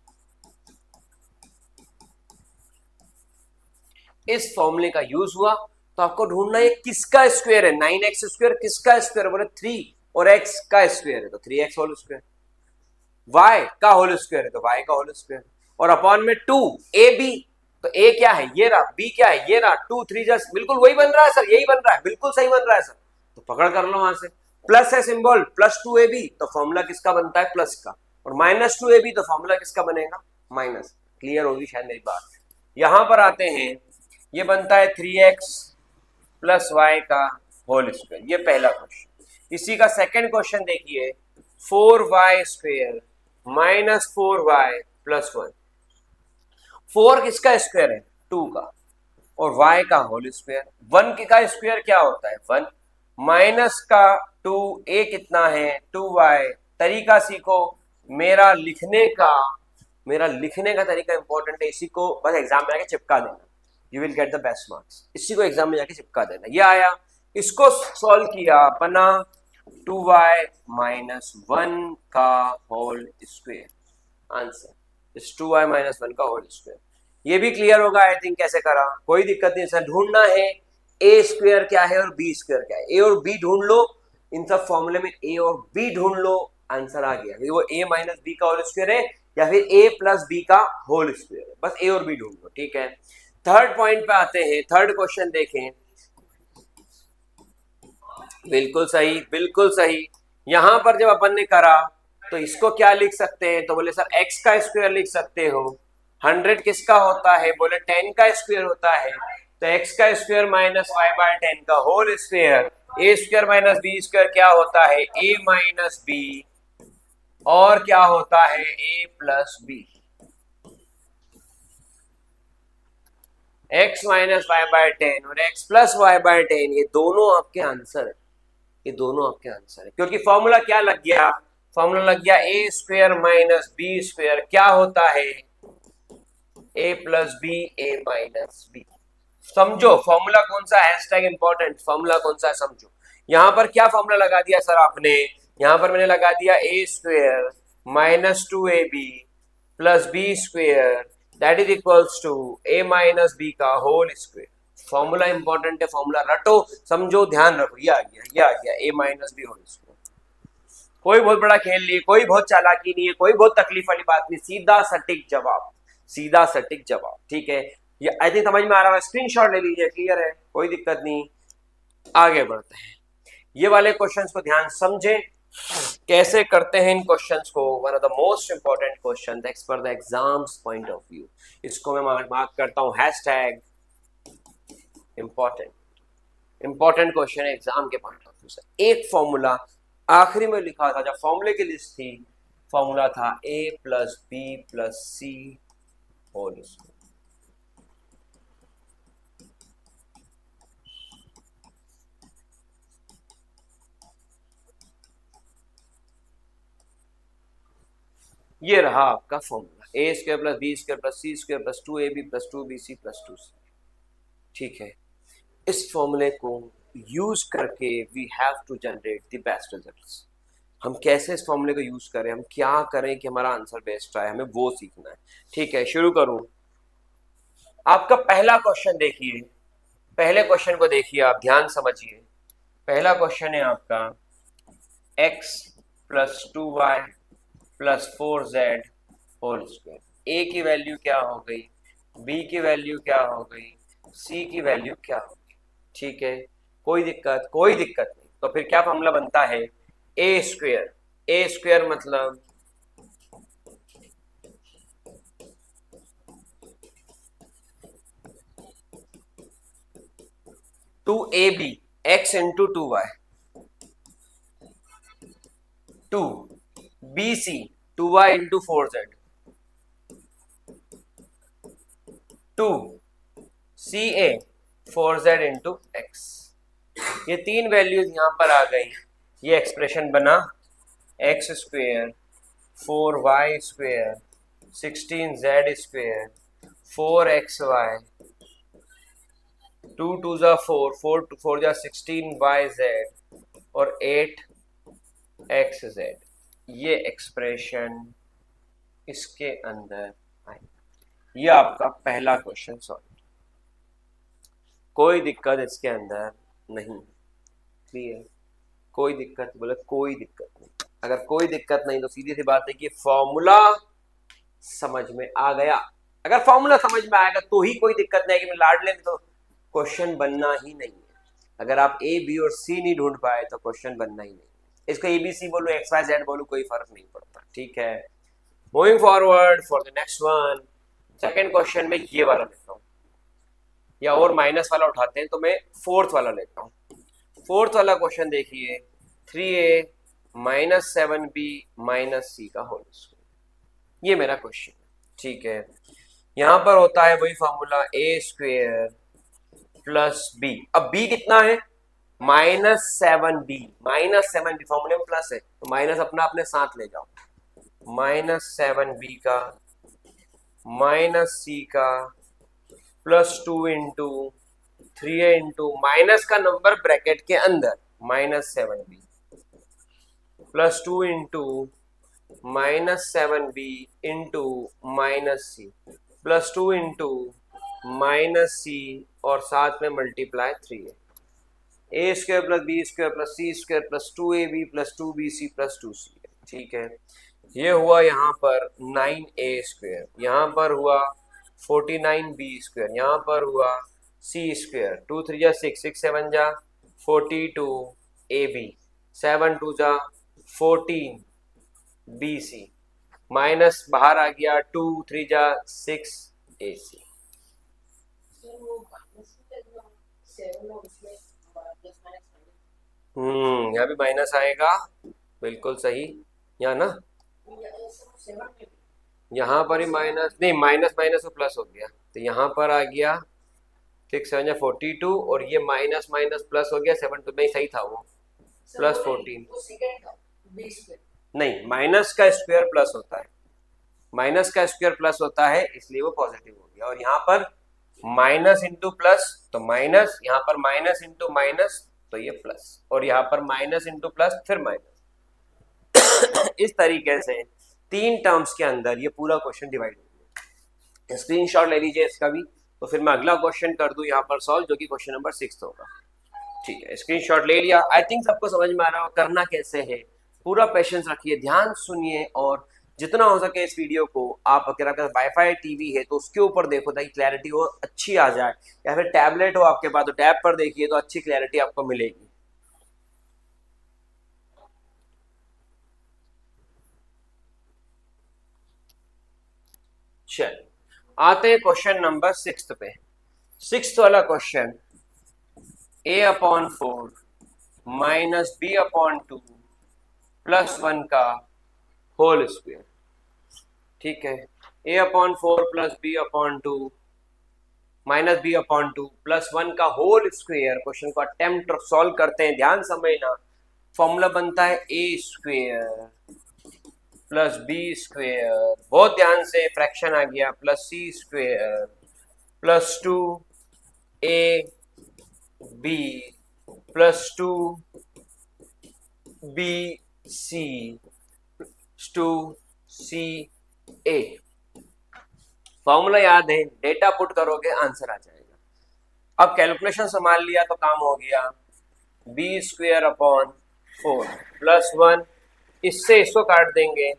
A: इस फॉर्मूले का यूज हुआ, तो आपको ढूंढना है किसका स्क्वायर है। 9x स्क्वायर किसका स्क्वायर, बोले 3 और x का स्क्वायर है तो 3x होल स्क्वायर, y का होल स्क्वायर है तो y का होल स्क्वायर, और अपॉन में 2 ए बी, तो a क्या है ये रहा, b क्या है ये रहा, 2 3 जस्ट बिल्कुल वही बन रहा है सर, यही बन रहा है, बिल्कुल सही बन रहा है सर, तो पकड़ कर लो वहां से। प्लस है सिंबल, प्लस 2ab, तो फॉर्मूला किसका बनता है प्लस का, और माइनस 2ab तो फॉर्मूला किसका बनेगा माइनस। क्लियर होगी शायद मेरी बात। यहां पर आते हैं, ये बनता है 3x प्लस वाई का होल स्क्वायर, ये पहला क्वेश्चन। इसी का सेकंड क्वेश्चन देखिए, 4y square minus 4y plus 1। 4 किसका स्क्वायर है 2 का, और y का होल स्क्वायर। 1 का स्क्वायर क्या होता है 1, माइनस का 2, a कितना है 2y। तरीका सीखो, मेरा लिखने का तरीका इंपॉर्टेंट है, इसी को बस एग्जाम में आके चिपका देना, you will get the best marks. इसी को एग्जाम में जाके चिपका देना। ये आया, इसको सॉल्व किया, बना 2y माइनस 1 का होल स्क्वायर, आंसर इस 2y माइनस 1 का होल स्क्वायर। ये भी क्लियर होगा आई थिंक, कैसे करा कोई दिक्कत नहीं सर। ढूंढना है ए स्क्वायर क्या है और बी स्क्वायर क्या है, ए और बी ढूंढ लो, इन सब फॉर्मूले में ए और बी ढूंढ लो, आंसर आ गया। वो ए माइनस बी का होल स्क्वायर है या फिर ए प्लस बी का होल स्क्वायर है, बस ए और बी ढूंढ लो, ठीक है। थर्ड पॉइंट पे आते हैं, थर्ड क्वेश्चन देखें, बिल्कुल सही बिल्कुल सही। यहां पर जब अपन ने करा तो इसको क्या लिख सकते हैं, तो बोले सर x का स्क्वायर लिख सकते हो। 100 किसका होता है, बोले 10 का स्क्वायर होता है, तो x का स्क्वायर माइनस वाई बाय 10 का होल स्क्वायर। ए स्क्वायर माइनस बी स्क्वायर क्या होता है a माइनस बी, और क्या होता है a plus b. x minus y by 10 और x प्लस वाई बाय 10, ये दोनों आपके आंसर है, ये दोनों आपके आंसर है, क्योंकि फॉर्मूला क्या लग गया, फॉर्मूला लग गया ए स्क्वायर माइनस बी स्क्वायर क्या होता है ए plus b, a minus B. समझो फॉर्मूला कौन सा, हैशटैग इंपॉर्टेंट, फॉर्मूला कौन सा है समझो। यहां पर क्या फॉर्मूला लगा दिया सर आपने, यहां पर मैंने लगा दिया a square minus 2ab plus b square that is equals to a minus b का होल स्क्वायर। फॉर्मूला इंपॉर्टेंट है, फॉर्मूला रटो समझो ध्यान रखो। ये आ गया, ये आ गया a minus b whole square. कोई बहुत बड़ा खेल नहीं, कोई बहुत चालाकी नहीं है, कोई बहुत तकलीफ वाली बात नहीं, सीधा सटीक जवाब, सीधा सटीक जवाब, ठीक है। ये आई थिंक समझ में आ रहा है, स्क्रीनशॉट ले लीजिए, क्लियर है, कोई दिक्कत नहीं। आगे बढ़ते हैं, ये वाले क्वेश्चंस को ध्यान समझें कैसे करते हैं इन क्वेश्चंस को। One of the most important question as per the exams point of view, इसको मैं मार्क करता हूं हैशटैग इंपॉर्टेंट। इंपॉर्टेंट क्वेश्चन है एग्जाम के पॉइंट ऑफ व्यू से। एक फॉर्मूला आखिरी में लिखा था, जब फॉर्मूले की लिस्ट थी, फॉर्मूला था a plus b plus c whole square. ये रहा आपका formula, a square plus b square plus c square plus 2ab plus 2bc plus 2c, ठीक है। इस फॉर्मूले को यूज करके we have to generate the best results. हम कैसे इस फॉर्मूले को यूज करें, हम क्या करें कि हमारा आंसर बेस्ट आए, हमें वो सीखना है, ठीक है। शुरू करूं, आपका पहला क्वेश्चन देखिए, पहले क्वेश्चन को देखिए आप ध्यान समझिए। पहला क्वेश्चन है आपका x plus 2y plus 4z whole square. A की वैल्यू क्या हो गई, बी की वैल्यू क्या हो गई, सी की वैल्यू क्या हो गई, ठीक है। कोई दिक्कत, कोई दिक्कत नहीं। तो फिर क्या फॉर्मूला बनता है ए स्क्वायर, ए स्क्वायर मतलब 2ab x into 2y, 2bc 2y into 4z, 2ca 4z into x। ये तीन वैल्यूज यहां पर आ गई, ये एक्सप्रेशन बना x square 4y square 16z square 4xy 2 2 जा 4 4 4 जा 16yz और 8xz। ये एक्सप्रेशन इसके अंदर आई। ये आपका पहला क्वेश्चन सॉल्व। कोई दिक्कत इसके अंदर नहीं। क्लियर? कोई दिक्कत बोले, कोई दिक्कत नहीं। अगर कोई दिक्कत नहीं तो सीधी सी बात है कि फॉर्मूला समझ में आ गया। अगर फॉर्मूला समझ में आएगा तो ही कोई दिक्कत नहीं कि मैं लाड लें तो क्वेश्चन बनना ही नहीं है। अगर आप ए बी और सी नहीं ढूंढ पाए तो क्वेश्चन बनना ही नहीं है। इसको एबीसी बोलो, एक्स वाई जेड बोलो, कोई फर्क नहीं पड़ता। ठीक है, moving forward for the next one. Second question में ये वाला लेता हूँ, या और माइनस वाला उठाते हैं तो मैं फोर्थ वाला लेता हूँ। फोर्थ वाला क्वेश्चन देखिए, 3a minus 7b minus c का होल स्क्वायर, ये मेरा क्वेश्चन है। ठीक है, यहां पर होता है वही फॉर्मूला ए स्क्वेयर प्लस बी। अब b कितना है? -7b। -7b फॉर्मूले में प्लस है तो माइनस अपना अपने साथ ले जाओ। -7b का माइनस सी का +2 इंटू 3a इंटू माइनस का नंबर ब्रैकेट के अंदर -7b +2 into -7b into -c +2 into -c और साथ में multiply 3a, a square plus b square plus c square plus 2ab plus 2bc plus 2c। ठीक है, ये हुआ यहाँ पर 9a स्क्वायर, यहाँ पर हुआ 49b स्क्वायर, यहाँ पर हुआ c स्क्वायर। 2 3 जा 6, 6 7 जा 42ab, 7 2 जा 14bc, माइनस बाहर आ गया 2 3 जा 6ac। यहाँ भी माइनस आएगा, बिल्कुल सही। यहाँ ना, यहाँ पर ही माइनस नहीं, माइनस माइनस तो प्लस हो गया, तो यहाँ पर आ गया 6 7 जा 42 और ये माइनस माइनस प्लस हो गया 7 2 में सही था वो, प्लस 14। नहीं, माइनस का स्क्वायर प्लस होता है, माइनस का स्क्वायर प्लस होता है इसलिए वो पॉजिटिव हो गया। और यहाँ पर माइनस इंटू प्लस तो माइनस, यहाँ पर माइनस इंटू माइनस तो ये प्लस, और यहाँ पर माइनस इंटू प्लस फिर माइनस। इस तरीके से 3 टर्म्स के अंदर ये पूरा क्वेश्चन डिवाइड हो गया। स्क्रीनशॉट ले लीजिए इसका भी, तो फिर मैं अगला क्वेश्चन कर दूं यहाँ पर सॉल्व, जो कि क्वेश्चन नंबर 6 होगा। ठीक है, स्क्रीनशॉट ले लिया। आई थिंक सबको समझ में आ रहा हो करना कैसे है। पूरा पेशेंस रखिए, ध्यान सुनिए, और जितना हो सके इस वीडियो को आप, अगर आपका वाईफाई टीवी है तो उसके ऊपर देखो ताकि क्लैरिटी हो अच्छी आ जाए, या फिर टैबलेट हो आपके पास तो टैब पर देखिए तो अच्छी क्लैरिटी आपको मिलेगी। चल आते हैं क्वेश्चन नंबर 6 पे। 6 वाला क्वेश्चन, a/4 माइनस b/2 +1 का होल स्क्वायर। ठीक है, a/4 plus b/2 minus b/2 +1 का होल स्क्वायर। क्वेश्चन को अटेम्प्ट सॉल्व करते हैं, ध्यान समझना। फॉर्मूला बनता है a square plus b square, बहुत ध्यान से, फ्रैक्शन आ गया, plus c square plus 2ab plus 2bc 2ca। Formula याद है, डेटा पुट करोगे आंसर आ जाएगा। अब कैलकुलेशन संभाल लिया तो काम हो गया। b² /4 +1, इससे इसको काट देंगे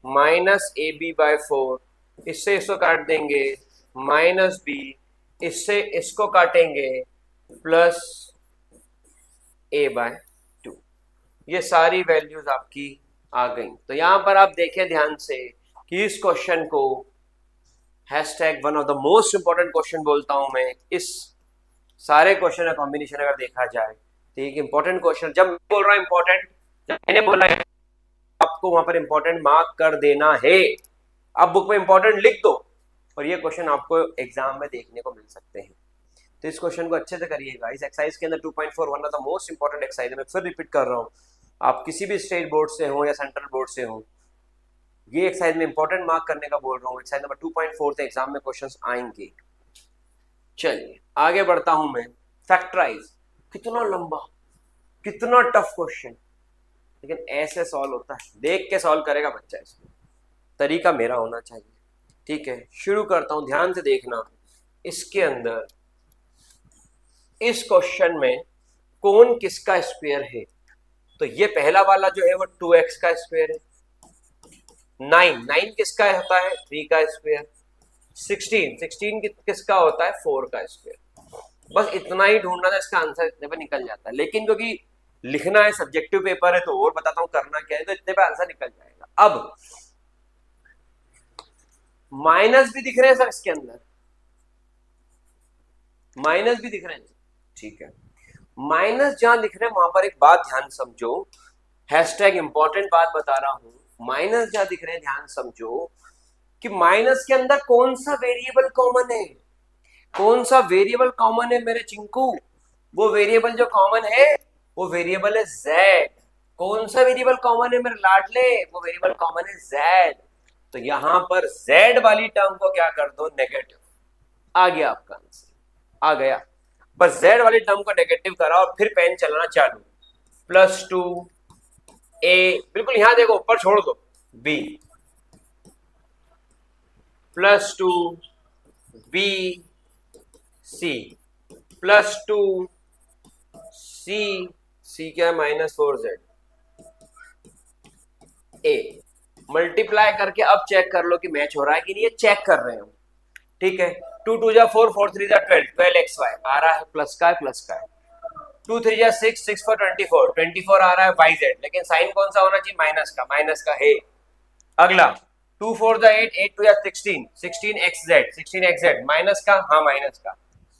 A: -ab/4, इससे इसको काट देंगे -b, इससे इसको काटेंगे +a/2। ये सारी वैल्यूज आपकी आ गई। तो यहां पर आप देखें ध्यान से कि इस क्वेश्चन को #1 of the most important question बोलता हूं मैं। इस सारे क्वेश्चन का कॉम्बिनेशन अगर देखा जाए तो एक इंपॉर्टेंट क्वेश्चन, जब मैं बोल रहा हूं इंपॉर्टेंट, जब मैंने बोला है आपको वहां पर इंपॉर्टेंट मार्क कर देना है। आप बुक में इंपॉर्टेंट लिख दो और ये क्वेश्चन आपको एग्जाम में देखने को मिल सकते हैं। तो इस क्वेश्चन को अच्छे से करिएगा। इस एक्सरसाइज के अंदर 2.4 one of the most important exercise है। मैं फिर रिपीट कर रहा हूँ, आप किसी भी स्टेट बोर्ड से हो या सेंट्रल बोर्ड से हो, ये एक्सरसाइज में इंपॉर्टेंट मार्क करने का बोल रहा हूँ। एक्सरसाइज नंबर 2.4 से एग्जाम में क्वेश्चंस आएंगे। चलिए आगे बढ़ता हूं मैं। फैक्टराइज, कितना लंबा, कितना टफ क्वेश्चन, लेकिन ऐसे सॉल्व होता है, देख के सॉल्व करेगा बच्चा। इसमें तरीका मेरा होना चाहिए। ठीक है, शुरू करता हूं, ध्यान से देखना। इसके अंदर इस क्वेश्चन में कौन किसका स्क्वायर है? तो ये पहला वाला जो है वो 2x का स्क्वायर है। 9 किसका होता है? 3 का स्क्वायर। 16 किसका होता है? 4 का स्क्वायर। बस इतना ही ढूंढना था, इसका आंसर इतने पे निकल जाता है। लेकिन क्योंकि लिखना है, सब्जेक्टिव पेपर है, तो और बताता हूं करना क्या है, तो इतने पे आंसर निकल जाएगा। अब माइनस भी दिख रहे हैं सर इसके अंदर, माइनस भी दिख रहे हैं, ठीक है। माइनस जहां दिख रहे हैं वहां पर एक बात ध्यान समझो, हैशटैग इंपॉर्टेंट बात बता रहा हूं। माइनस जहां दिख रहे हैं ध्यान समझो कि माइनस के अंदर कौन सा वेरिएबल कॉमन है? कौन सा वेरिएबल कॉमन है मेरे चिंकू? वो वेरिएबल जो कॉमन है वो वेरिएबल है z। कौन सा वेरिएबल कॉमन है मेरे लाडले? वो वेरिएबल कॉमन है z। तो यहां पर z वाली टर्म को क्या कर दो? नेगेटिव। आ गया आपका आंसर, आ गया। बस z वाली टर्म को नेगेटिव करा और फिर पेन चलाना चालू। +2 a, बिल्कुल यहां देखो, ऊपर छोड़ दो, b +2 b c +2 c क्या है? -4z a। मल्टीप्लाई करके अब चेक कर लो कि मैच हो रहा है कि नहीं, ये चेक कर रहे हो, ठीक है। 2 2 जा 4, 4 3 जा 12, 12xy आ रहा है, प्लस का है, प्लस का है। 2 3 जा 6, 6 4 24, 24 आ रहा है yz, लेकिन साइन कौन सा होना चाहिए? माइनस का, माइनस का है। अगला 2 4 जा 8, 8 2 जा 16, 16xz, 16xz माइनस का, हाँ माइनस का,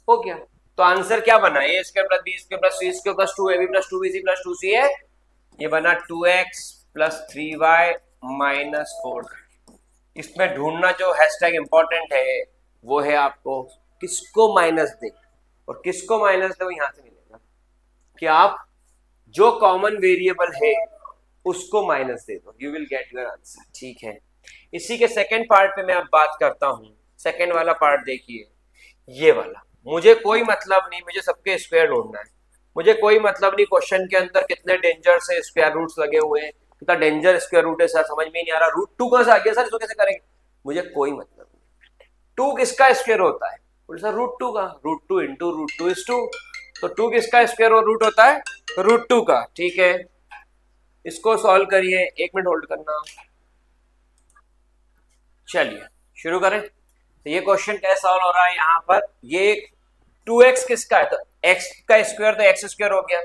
A: हो गया। तो आंसर क्या बना? a square plus b square plus c square plus 2ab plus 2bc plus 2c है। ये बना 2x प्लस 3y माइनस 4। इसमें ढूंढना जो हैशटैग इंपॉर्टेंट है वो है आपको किसको माइनस दे, और किसको माइनस दे वो यहां से मिलेगा कि आप जो कॉमन वेरिएबल है उसको माइनस दे दो, you will get your answer, ठीक है। इसी के सेकंड पार्ट पे मैं अब बात करता हूं। सेकंड वाला पार्ट देखिए, ये वाला। मुझे कोई मतलब नहीं, मुझे सबके स्क्वायर ढूंढना है। मुझे कोई मतलब नहीं क्वेश्चन के अंदर कितने डेंजर से स्क्वायर रूट्स लगे हुए हैं, कितना डेंजर स्क्वायर रूट है सर, समझ में नहीं आ रहा। √2 कहां से आ गया सर, इसको कैसे करेंगे? मुझे कोई मतलब नहीं। 2 किसका स्क्वायर होता है? बोले सर √2 का। √2 इंटू √2 इज 2। तो 2 किसका स्क्वायर और रूट होता है? √2 का, ठीक है। इसको सॉल्व करिए, 1 मिनट होल्ड करना। चलिए शुरू करें। तो ये क्वेश्चन कैसे सॉल्व हो रहा है? यहाँ पर ये 2x किसका है? तो x का स्क्वायर तो x स्क्वायर हो गया,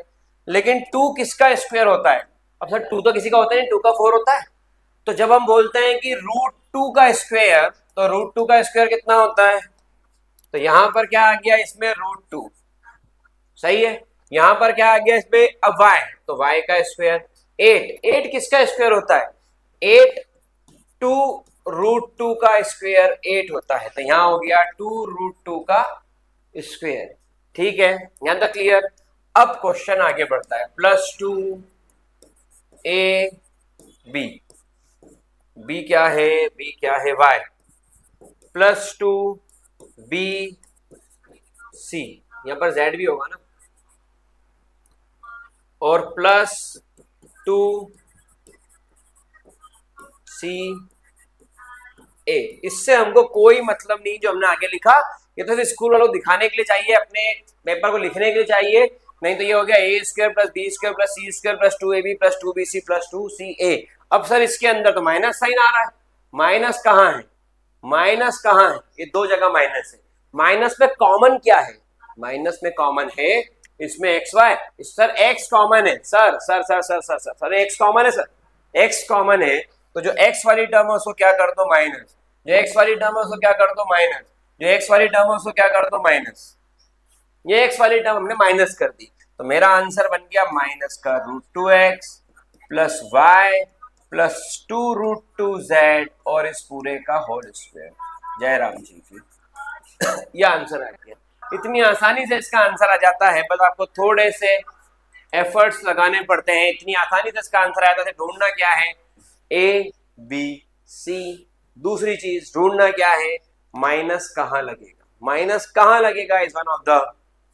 A: लेकिन 2 किसका स्क्वायर होता है? अब सर 2 तो किसी का होता है नहीं, 2 का 4 होता है। तो जब हम बोलते हैं कि √2 का स्क्वायर, तो √2 का स्क्वायर कितना होता है? तो यहां पर क्या आ गया इसमें? √2, सही है। यहां पर क्या आ गया इसमें? अब y, तो y का स्क्वायर 8। 8 किसका स्क्वायर होता है? 8 2 √2 का स्क्वायर 8 होता है। तो यहां हो गया 2 √2 का स्क्वायर, ठीक है। यहां तक क्लियर? अब क्वेश्चन आगे बढ़ता है। +2 a b, b क्या है? b क्या है? y +2 b c, यहां पर z भी होगा ना, और +2 c a। इससे हमको कोई मतलब नहीं जो हमने आगे लिखा, ये तो स्कूल वालों दिखाने के लिए चाहिए, अपने पेपर को लिखने के लिए चाहिए। नहीं तो ये हो गया a square plus b square plus c square plus 2ab plus 2bc plus 2ca। अब सर इसके अंदर तो माइनस साइन आ रहा है, माइनस कहाँ है? माइनस कहाँ है? ये दो जगह माइनस है। माइनस में कॉमन क्या है? माइनस में कॉमन है इसमें x y. Sir x common है sir, sir sir sir sir sir sir x common है सर, एक्स कॉमन है। तो जो एक्स वाली टर्म है उसको क्या कर दो? माइनस। जो एक्स वाली टर्म है उसको क्या कर दो? माइनस। जो एक्स वाली टर्म है उसको क्या कर दो? माइनस। ये एक्स वाली टर्म हमने माइनस कर दी, तो मेरा आंसर बन गया माइनस का √2x plus Y plus 2 √2z और इस पूरे का होल स्क्वायर। जय राम जी की। यह आंसर आ गया। इतनी आसानी से इसका आंसर आ जाता है, बस आपको थोड़े से एफर्ट्स लगाने पड़ते हैं। इतनी आसानी से इसका आंसर आता है। ढूंढना क्या है? A b c. दूसरी चीज ढूंढना क्या है? माइनस कहां लगेगा। माइनस कहां लगेगा is one of the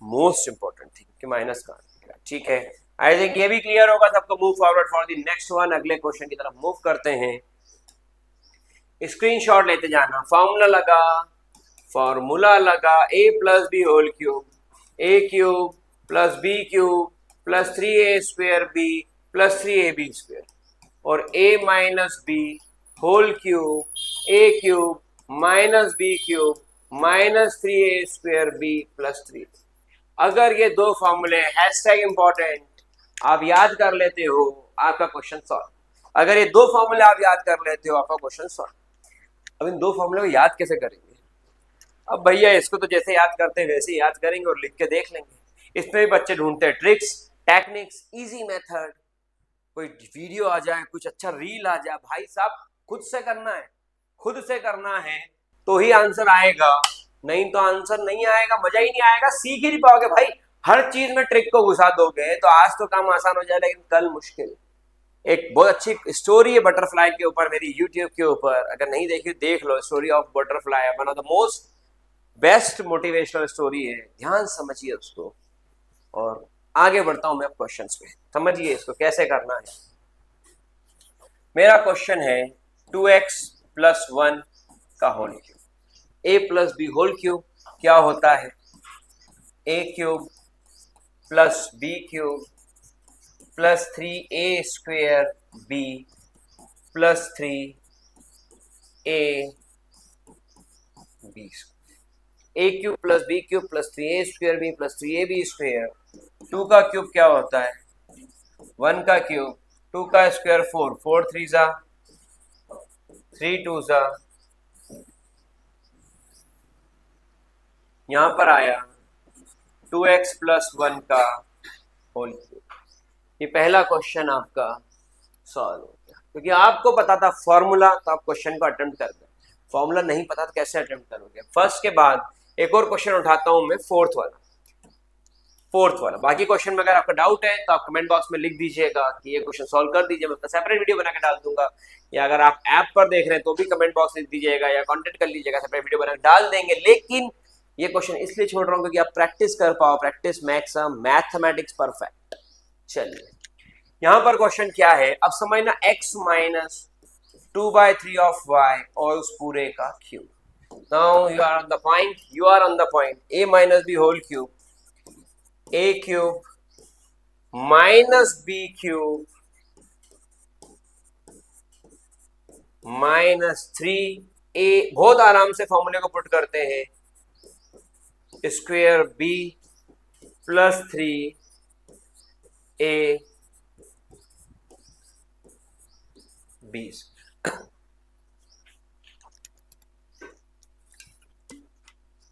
A: most important thing कि माइनस कहां लगेगा, ठीक है। आई थिंक ये भी क्लियर होगा सबको। Move forward for the next one, अगले क्वेश्चन की तरफ मूव करते हैं। स्क्रीनशॉट लेते जाना। फॉर्मूला लगा, फॉर्मूला लगा a plus b whole cube a cube plus b cube plus 3a² b plus 3ab², और a minus b whole cube a cube minus b cube minus 3a² b plus 3। अगर ये दो फॉर्मूले hashtag important आप याद कर लेते हो, आपका क्वेश्चन सॉल्व। अगर ये दो फॉर्मूले आप याद कर लेते हो, आपका क्वेश्चन सॉल्व। अब इन दो फॉर्मूले को याद कैसे करेंगे? अब भैया इसको तो जैसे याद करते हैं वैसे याद करेंगे और लिख के देख लेंगे। इसमें भी बच्चे ढूंढते हैं ट्रिक्स, टेक्निक्स, इजी मेथड। कोई वीडियो आ जाए, कुछ अच्छा रील आ जाए, भाई साहब खुद से करना है, खुद से करना है तो ही आंसर आएगा, नहीं तो आंसर नहीं आएगा, मजा ही नहीं आएगा, सीख ही नहीं पाओगे भाई। हर चीज में ट्रिक को घुसा दोगे तो आज तो काम आसान हो जाए लेकिन कल मुश्किल। एक बहुत अच्छी स्टोरी है बटरफ्लाई के ऊपर मेरी यूट्यूब के ऊपर, अगर नहीं देखी देख लो। Story of butterfly one of the most best motivational story है, ध्यान समझिए उसको। और आगे बढ़ता हूं मैं क्वेश्चंस पे, समझिए इसको कैसे करना है। मेरा क्वेश्चन है 2x प्लस 1 का whole cube, a plus b whole cube क्या होता है? a cube plus b cube plus 3a² b plus 3a b। a cube plus b cube plus 3a² b plus 3ab²। 2 का cube क्या होता है? 1 का cube, 2 का स्क्वायर 4, 4 3 जा 3 2 जा, यहां पर आया 2x प्लस 1 का होल क्यूब। ये पहला क्वेश्चन आपका सॉल्व हो गया, क्योंकि आपको पता था फॉर्मूला तो आप क्वेश्चन को अटेम्प्ट कर गए। फॉर्मूला नहीं पता तो कैसे अटेम्प्ट करोगे? फर्स्ट के बाद एक और क्वेश्चन उठाता हूं मैं, फोर्थ वाला। बाकी क्वेश्चन में अगर आपका डाउट है तो आप कमेंट बॉक्स में लिख दीजिएगा कि ये क्वेश्चन सॉल्व कर दीजिए, मैं उसका सेपरेट वीडियो बना के डाल दूंगा। या अगर आप ऐप पर देख रहे हैं तो भी कमेंट बॉक्स लिख दीजिएगा या कॉन्टेक्ट कर लीजिएगा, सेपरेट वीडियो बना के डाल देंगे। लेकिन ये क्वेश्चन इसलिए छोड़ रहा हूँ क्योंकि आप प्रैक्टिस कर पाओ, प्रैक्टिस मेक्स मैथमेटिक्स परफेक्ट। चलिए यहां पर क्वेश्चन क्या है, अब समझना, x माइनस 2/3 ऑफ y और उस पूरे का cube. Now you are on the point, a minus b whole cube, a cube minus b cube minus 3a, बहुत आराम से फॉर्मूले को पुट करते हैं, square b plus 3a b।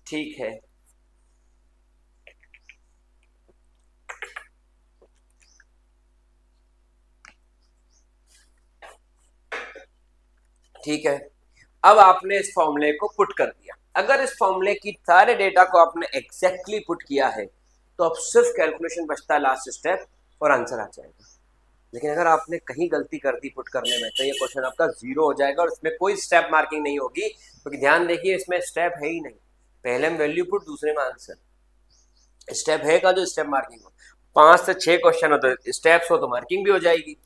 A: ठीक है, ठीक है। अब आपने इस फॉर्मूले को पुट कर दिया। अगर इस फॉर्मूले की सारे डेटा को आपने एग्जैक्टली पुट किया है तो अब सिर्फ कैलकुलेशन बचता है, लास्ट स्टेप, और आंसर आ जाएगा। लेकिन अगर आपने कहीं गलती कर दी पुट करने में तो ये क्वेश्चन आपका जीरो हो जाएगा और इसमें कोई स्टेप मार्किंग नहीं होगी, क्योंकि ध्यान देखिए इसमें स्टेप है ही नहीं। पहले में वैल्यू पुट, दूसरे में आंसर। स्टेप है का जो स्टेप मार्किंग हो, 5 से 6 क्वेश्चन हो तो स्टेप्स हो तो मार्किंग भी हो जाएगी।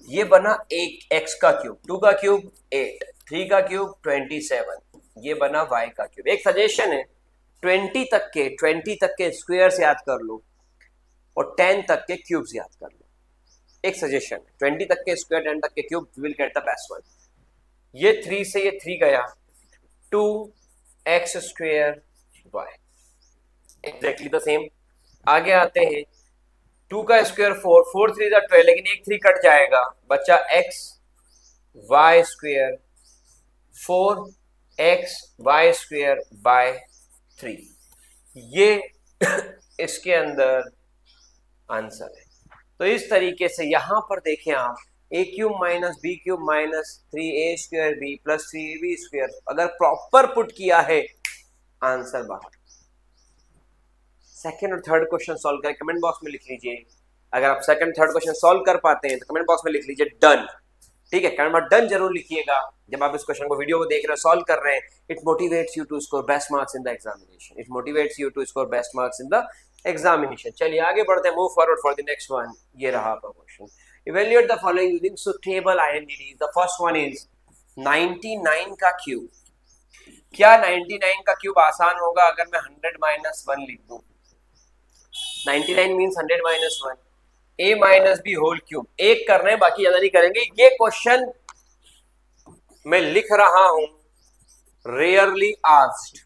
A: ये बना एक x का क्यूब, 2 का क्यूब 8, 3 का क्यूब 27, ये बना y का क्यूब। एक सजेशन है, 20 तक के स्क्वायर्स याद कर लो और 10 तक के क्यूब्स याद कर लो। एक सजेशन है, 20 तक के स्क्वायर, 10 तक के cube, will get the best one. ये 3 से ये 3 गया, 2x² y, exactly the same. आगे आते हैं, 2 का स्क्वायर 4, 4 3 12, लेकिन एक 3 कट जाएगा, बच्चा x y² 4x y² 3, ये इसके अंदर आंसर है। तो इस तरीके से यहां पर देखें आप, a cube minus b cube minus 3a² b plus 3ab², अगर प्रॉपर पुट किया है आंसर बाहर। सेकंड और थर्ड क्वेश्चन सॉल्व करें, कमेंट बॉक्स में लिख लीजिए। अगर आप सेकंड थर्ड क्वेश्चन सॉल्व कर पाते हैं तो कमेंट बॉक्स में लिख लीजिए डन। ठीक है, कमेंट बॉक्स डन जरूर लिखिएगा जब आप इस क्वेश्चन को वीडियो को देख रहे हैं, सॉल्व कर रहे हैं। It motivates you to score best marks in the examination, it motivates you to score best marks in the examination. चलिए आगे बढ़ते हैं, move forward for the next one. ये रहा आपका question, evaluate the following using suitable identity. The first one is 99 का cube. क्या 99 का क्यूब आसान होगा अगर मैं 100 - 1 लिख दूं? 99 means 100 minus 1, a minus b whole cube. एक कर रहे हैं, बाकी ज्यादा नहीं करेंगे। ये क्वेश्चन मैं लिख रहा हूं रेयरली आस्क्ड,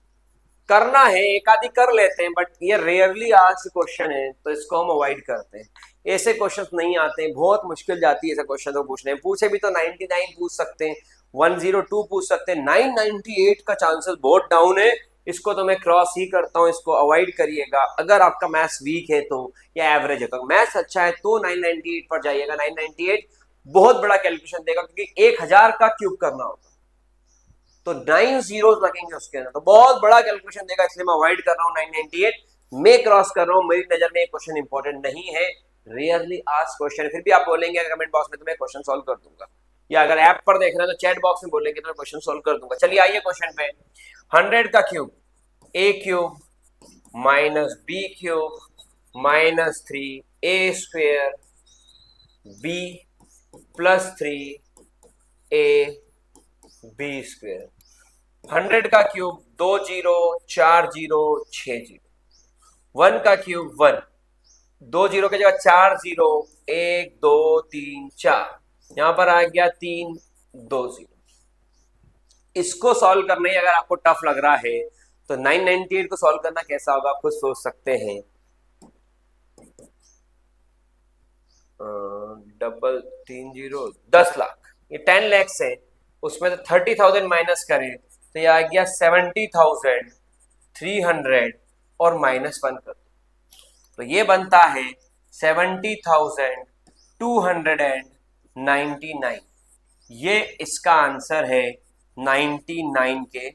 A: करना है एक आदि कर लेते हैं, बट ये रेयरली आस्क्ड क्वेश्चन है तो इसको हम अवॉइड करते हैं। ऐसे क्वेश्चंस नहीं आते हैं, बहुत मुश्किल जाती है ऐसे क्वेश्चन को पूछने। पूछे भी तो 99 पूछ सकते हैं, 102 पूछ सकते हैं, 998 का चांसेस बहुत डाउन है। इसको तो मैं क्रॉस ही करता हूं, इसको अवॉइड करिएगा। अगर आपका मैथ्स वीक है तो या एवरेज है तो, मैथ्स अच्छा है तो 998 पर जाइएगा। 998 बहुत बड़ा कैलकुलेशन देगा, क्योंकि 1000 का क्यूब करना होगा तो 9 जीरोस लगेंगे उसके अंदर, तो बहुत बड़ा कैलकुलेशन देगा, इसलिए मैं अवॉइड कर रहा हूं 998। मैं क्रॉस कर रहा हूं, मेरी नजर में क्वेश्चन इंपॉर्टेंट नहीं है, रेयरली आस्क्ड क्वेश्चन। फिर भी आप बोलेंगे कमेंट बॉक्स में तो मैं क्वेश्चन सॉल्व कर दूंगा, या अगर ऐप पर देख रहे हैं तो चैट बॉक्स में बोलेंगे तो मैं क्वेश्चन सॉल्व कर दूंगा। चलिए आइए क्वेश्चन पे। 100 का cube a cube minus b cube minus 3a square b plus 3a b square. 100 का क्यूब 2 जीरो 4 जीरो 6 जीरो। 1 का क्यूब 1, 2 जीरो के जगह 4 जीरो, 1 2 3 4, यहां पर आ गया 3 2 जीरो। इसको सॉल्व करने ही अगर आपको टफ लग रहा है तो 998 को सॉल्व करना कैसा होगा आप खुद सोच सकते हैं। डबल 3 जीरो 10 लाख, ये 10 लैक्स है, उसमें तो 30,000 माइनस करें तो ये आ गया 70,300 और -1 कर दो तो ये बनता है 70,299। ये इसका आंसर है 99 के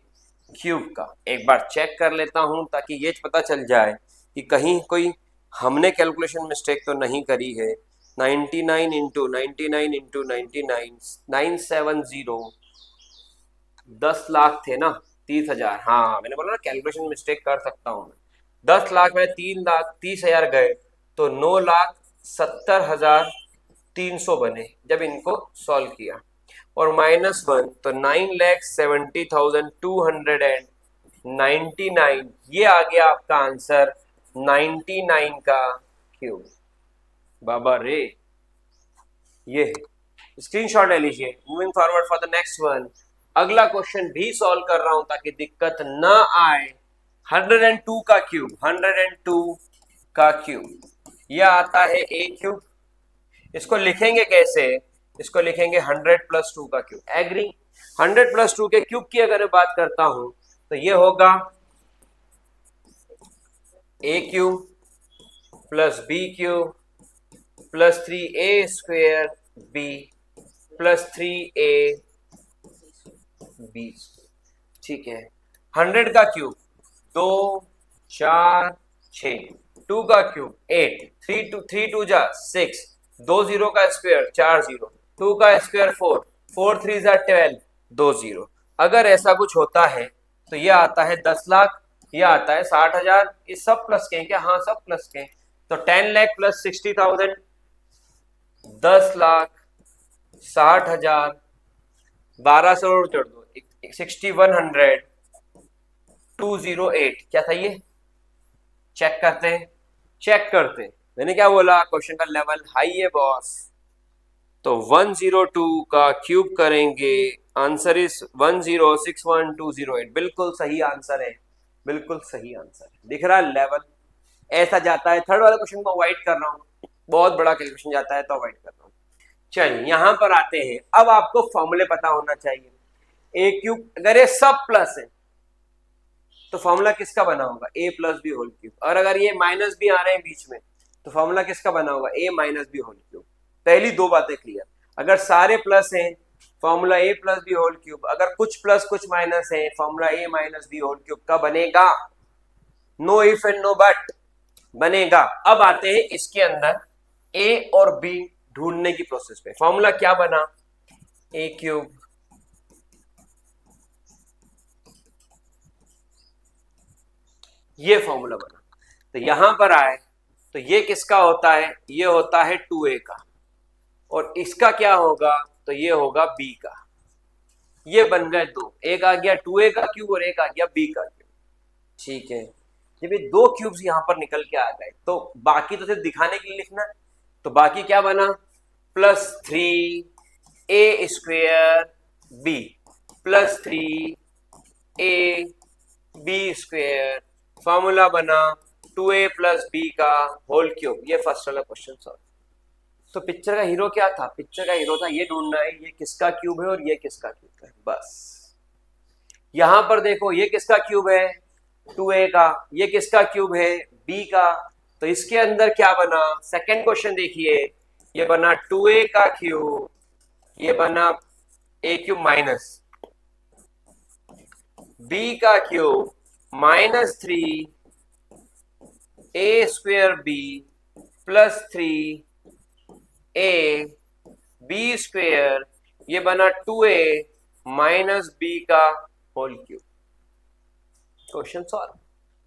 A: क्यूब का। एक बार चेक कर लेता हूं ताकि ये पता चल जाए कि कहीं कोई हमने कैलकुलेशन मिस्टेक तो नहीं करी है। 99 इंटू 99 इंटू 99 970, 10 लाख थे ना, 30,000। हाँ मैंने बोला ना कैलकुलेशन मिस्टेक कर सकता हूं मैं। 10 लाख में 3,30,000 गए तो 9,70,300 बने जब इनको सॉल्व किया, और -1 तो 9,70,299। ये आ गया आपका आंसर 99 का क्यूब। बाबा रे, ये स्क्रीनशॉट ले लीजिए। Moving forward for the next one. अगला क्वेश्चन भी सॉल्व कर रहा हूं ताकि दिक्कत ना आए। 102 का क्यूब, 102 का क्यूब, यह आता है a क्यूब। इसको लिखेंगे कैसे, इसको लिखेंगे 100 प्लस 2 का क्यूब। एग्री। 100 प्लस 2 के क्यूब की अगर मैं बात करता हूं तो ये होगा a cube plus b cube plus 3a square b plus 3a b। ठीक है। 100 का क्यूब 2 4 6, 2 का क्यूब 8, 3 2 जा 6, 2 जीरो का स्क्वायर 4 जीरो, 2 का स्क्वायर 4, 4 3 जा 12, 2 जीरो। अगर ऐसा कुछ होता है तो यह आता है 10 लाख, यह आता है 60,000। ये सब प्लस के क्या? हाँ सब प्लस के। तो 10 लाख प्लस 60,000, 10 लाख 60,000, 1200 जोड़ दो 6100, 208। क्या था ये? चेक करते हैं, चेक करते हैं। मैंने क्या बोला, क्वेश्चन का लेवल हाई है बॉस। तो 102 का क्यूब करेंगे, आंसर इज 1061208। बिल्कुल सही आंसर है, बिल्कुल सही आंसर है। दिख रहा है लेवल ऐसा जाता है। थर्ड वाले क्वेश्चन को अवॉइड कर रहा हूं, बहुत बड़ा कैलकुलेशन जाता है तो अवॉइड कर रहा हूं। चलिए यहां पर आते हैं। अब आपको फॉर्मूले पता होना चाहिए। ए क्यूब अगर ये सब प्लस है तो फॉर्मूला किसका बना होगा? ए प्लस बी होल क्यूब। और अगर ये माइनस भी आ रहे हैं बीच में तो फॉर्मूला किसका बना होगा? A minus b whole cube. पहली दो बातें क्लियर। अगर सारे प्लस हैं formula a plus b whole cube, अगर कुछ प्लस कुछ माइनस है formula a minus b whole cube का बनेगा। No if and no but, बनेगा। अब आते हैं इसके अंदर ए और बी ढूंढने की प्रोसेस पे। फॉर्मूला क्या बना? ए क्यूब ये फॉर्मूला बना। तो यहां पर आए तो ये किसका होता है? ये होता है 2a का, और इसका क्या होगा? तो ये होगा b का। ये बन गए दो, एक आ गया 2a का क्यूब और एक आ गया b का क्यूब। ठीक है। जब ये 2 क्यूब्स यहाँ पर निकल के आ गए तो बाकी तो सिर्फ दिखाने के लिए लिखना है, तो बाकी क्या बना, +3a² b +3ab², फॉर्मूला बना 2a + b का होल क्यूब। ये फर्स्ट वाला क्वेश्चन सॉल्व। तो पिक्चर का हीरो क्या था, पिक्चर का हीरो था ये ढूंढना है ये किसका क्यूब है और ये किसका क्यूब है, बस। यहां पर देखो ये किसका क्यूब है, 2a का, ये किसका क्यूब है, b का। तो इसके अंदर क्या बना, सेकंड क्वेश्चन देखिए, ये बना 2a का क्यूब, ये बना a³ माइनस b का क्यूब -3a² b +3ab², ये बना 2a - b का होल क्यूब। Question solve.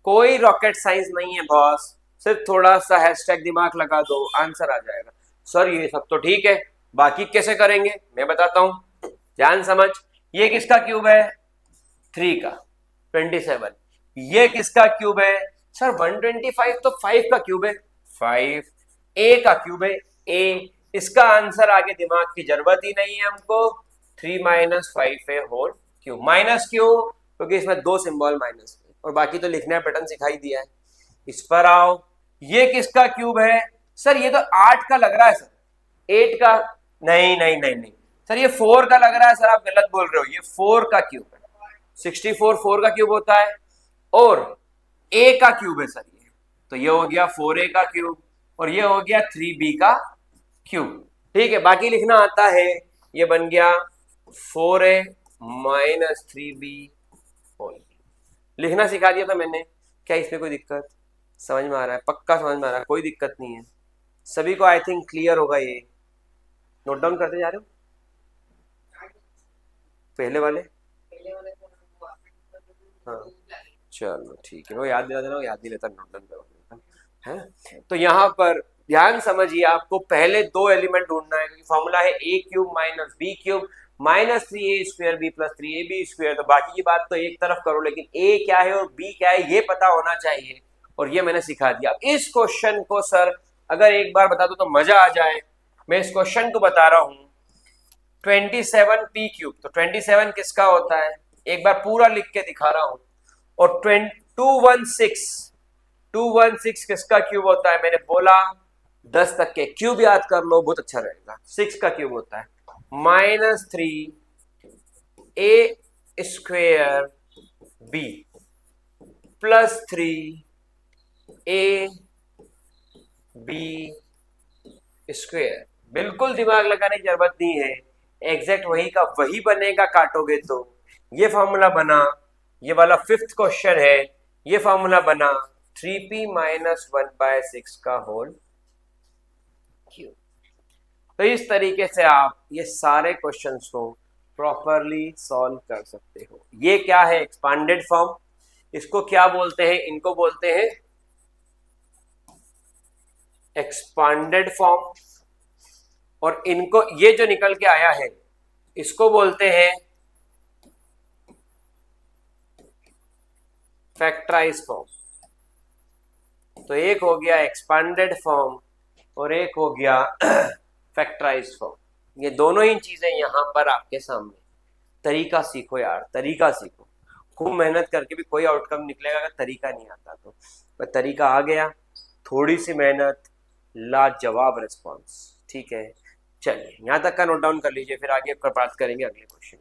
A: कोई रॉकेट साइंस नहीं है बॉस, सिर्फ थोड़ा सा हैशटैग दिमाग लगा दो, आंसर आ जाएगा। सर ये सब तो ठीक है, बाकी कैसे करेंगे मैं बताता हूं, ध्यान समझ। ये किसका क्यूब है, 3 का 27। ये किसका क्यूब है सर, 125 तो 5 का क्यूब है, 5 a का क्यूब है, a। इसका आंसर आगे दिमाग की जरूरत ही नहीं है हमको, 3 - 5 है होल क्यूब। माइनस क्यों, क्योंकि इसमें 2 सिंबल माइनस है, और बाकी तो लिखने का पैटर्न सिखाई दिया है। इस पर आओ, ये किसका क्यूब है सर, ये तो 8 का लग रहा है सर, 8 का नहीं नहीं नहीं नहीं सर, ये 4 का लग रहा है सर, आप गलत बोल रहे हो, ये 4 का क्यूब है। 64 4 का क्यूब होता है, और a का क्यूब है सर ये, तो ये हो गया 4a का क्यूब, और ये हो गया 3b का क्यूब। ठीक है, बाकी लिखना आता है, ये बन गया 4a - 3b होल। लिखना सिखा दिया था मैंने, क्या इसमें कोई दिक्कत, समझ में आ रहा है, पक्का समझ में आ रहा है, कोई दिक्कत नहीं है सभी को, आई थिंक क्लियर होगा। ये नोट डाउन करते जा रहे हो, पहले वाले हाँ चलो ठीक है, वो याद दिला देना, वो याद नहीं लेता, नोट डाउन करो है। तो यहाँ पर ध्यान समझिए, आपको पहले 2 एलिमेंट ढूंढना है, क्योंकि फॉर्मूला है a³ - b³ -3a² b +3ab²। तो बाकी की बात तो एक तरफ करो, लेकिन a क्या है और b क्या है ये पता होना चाहिए, और ये मैंने सिखा दिया। इस क्वेश्चन को सर अगर एक बार बता दो तो मजा आ जाए। मैं इस क्वेश्चन को बता रहा हूं, 27p³, तो 27 किसका होता है, एक बार पूरा लिख के दिखा रहा हूं। और 216 किसका क्यूब होता है, मैंने बोला 10 तक के क्यूब याद कर लो, बहुत अच्छा रहेगा। 6 का क्यूब होता है -3a² b +3ab²। बिल्कुल दिमाग लगाने की जरूरत नहीं है, एग्जैक्ट वही का वही बनेगा, काटोगे तो। ये फॉर्मूला बना, ये वाला 5th क्वेश्चन है, ये फॉर्मूला बना 3p - 1/6 का होल क्यूब। तो इस तरीके से आप ये सारे क्वेश्चंस को प्रॉपरली सॉल्व कर सकते हो। ये क्या है, एक्सपांडेड फॉर्म, इसको क्या बोलते हैं, इनको बोलते हैं एक्सपांडेड फॉर्म, और इनको ये जो निकल के आया है इसको बोलते हैं फैक्टराइज फॉर्म। तो एक हो गया एक्सपांडेड फॉर्म और एक हो गया फैक्टराइज फॉर्म। ये दोनों ही चीजें यहां पर आपके सामने। तरीका सीखो यार, तरीका सीखो, खूब मेहनत करके भी कोई आउटकम निकलेगा अगर तरीका नहीं आता तो। पर तरीका आ गया, थोड़ी सी मेहनत, लाजवाब रिस्पॉन्स। ठीक है, चलिए यहां तक का नोट डाउन कर लीजिए, फिर आगे बात करेंगे अगले क्वेश्चन।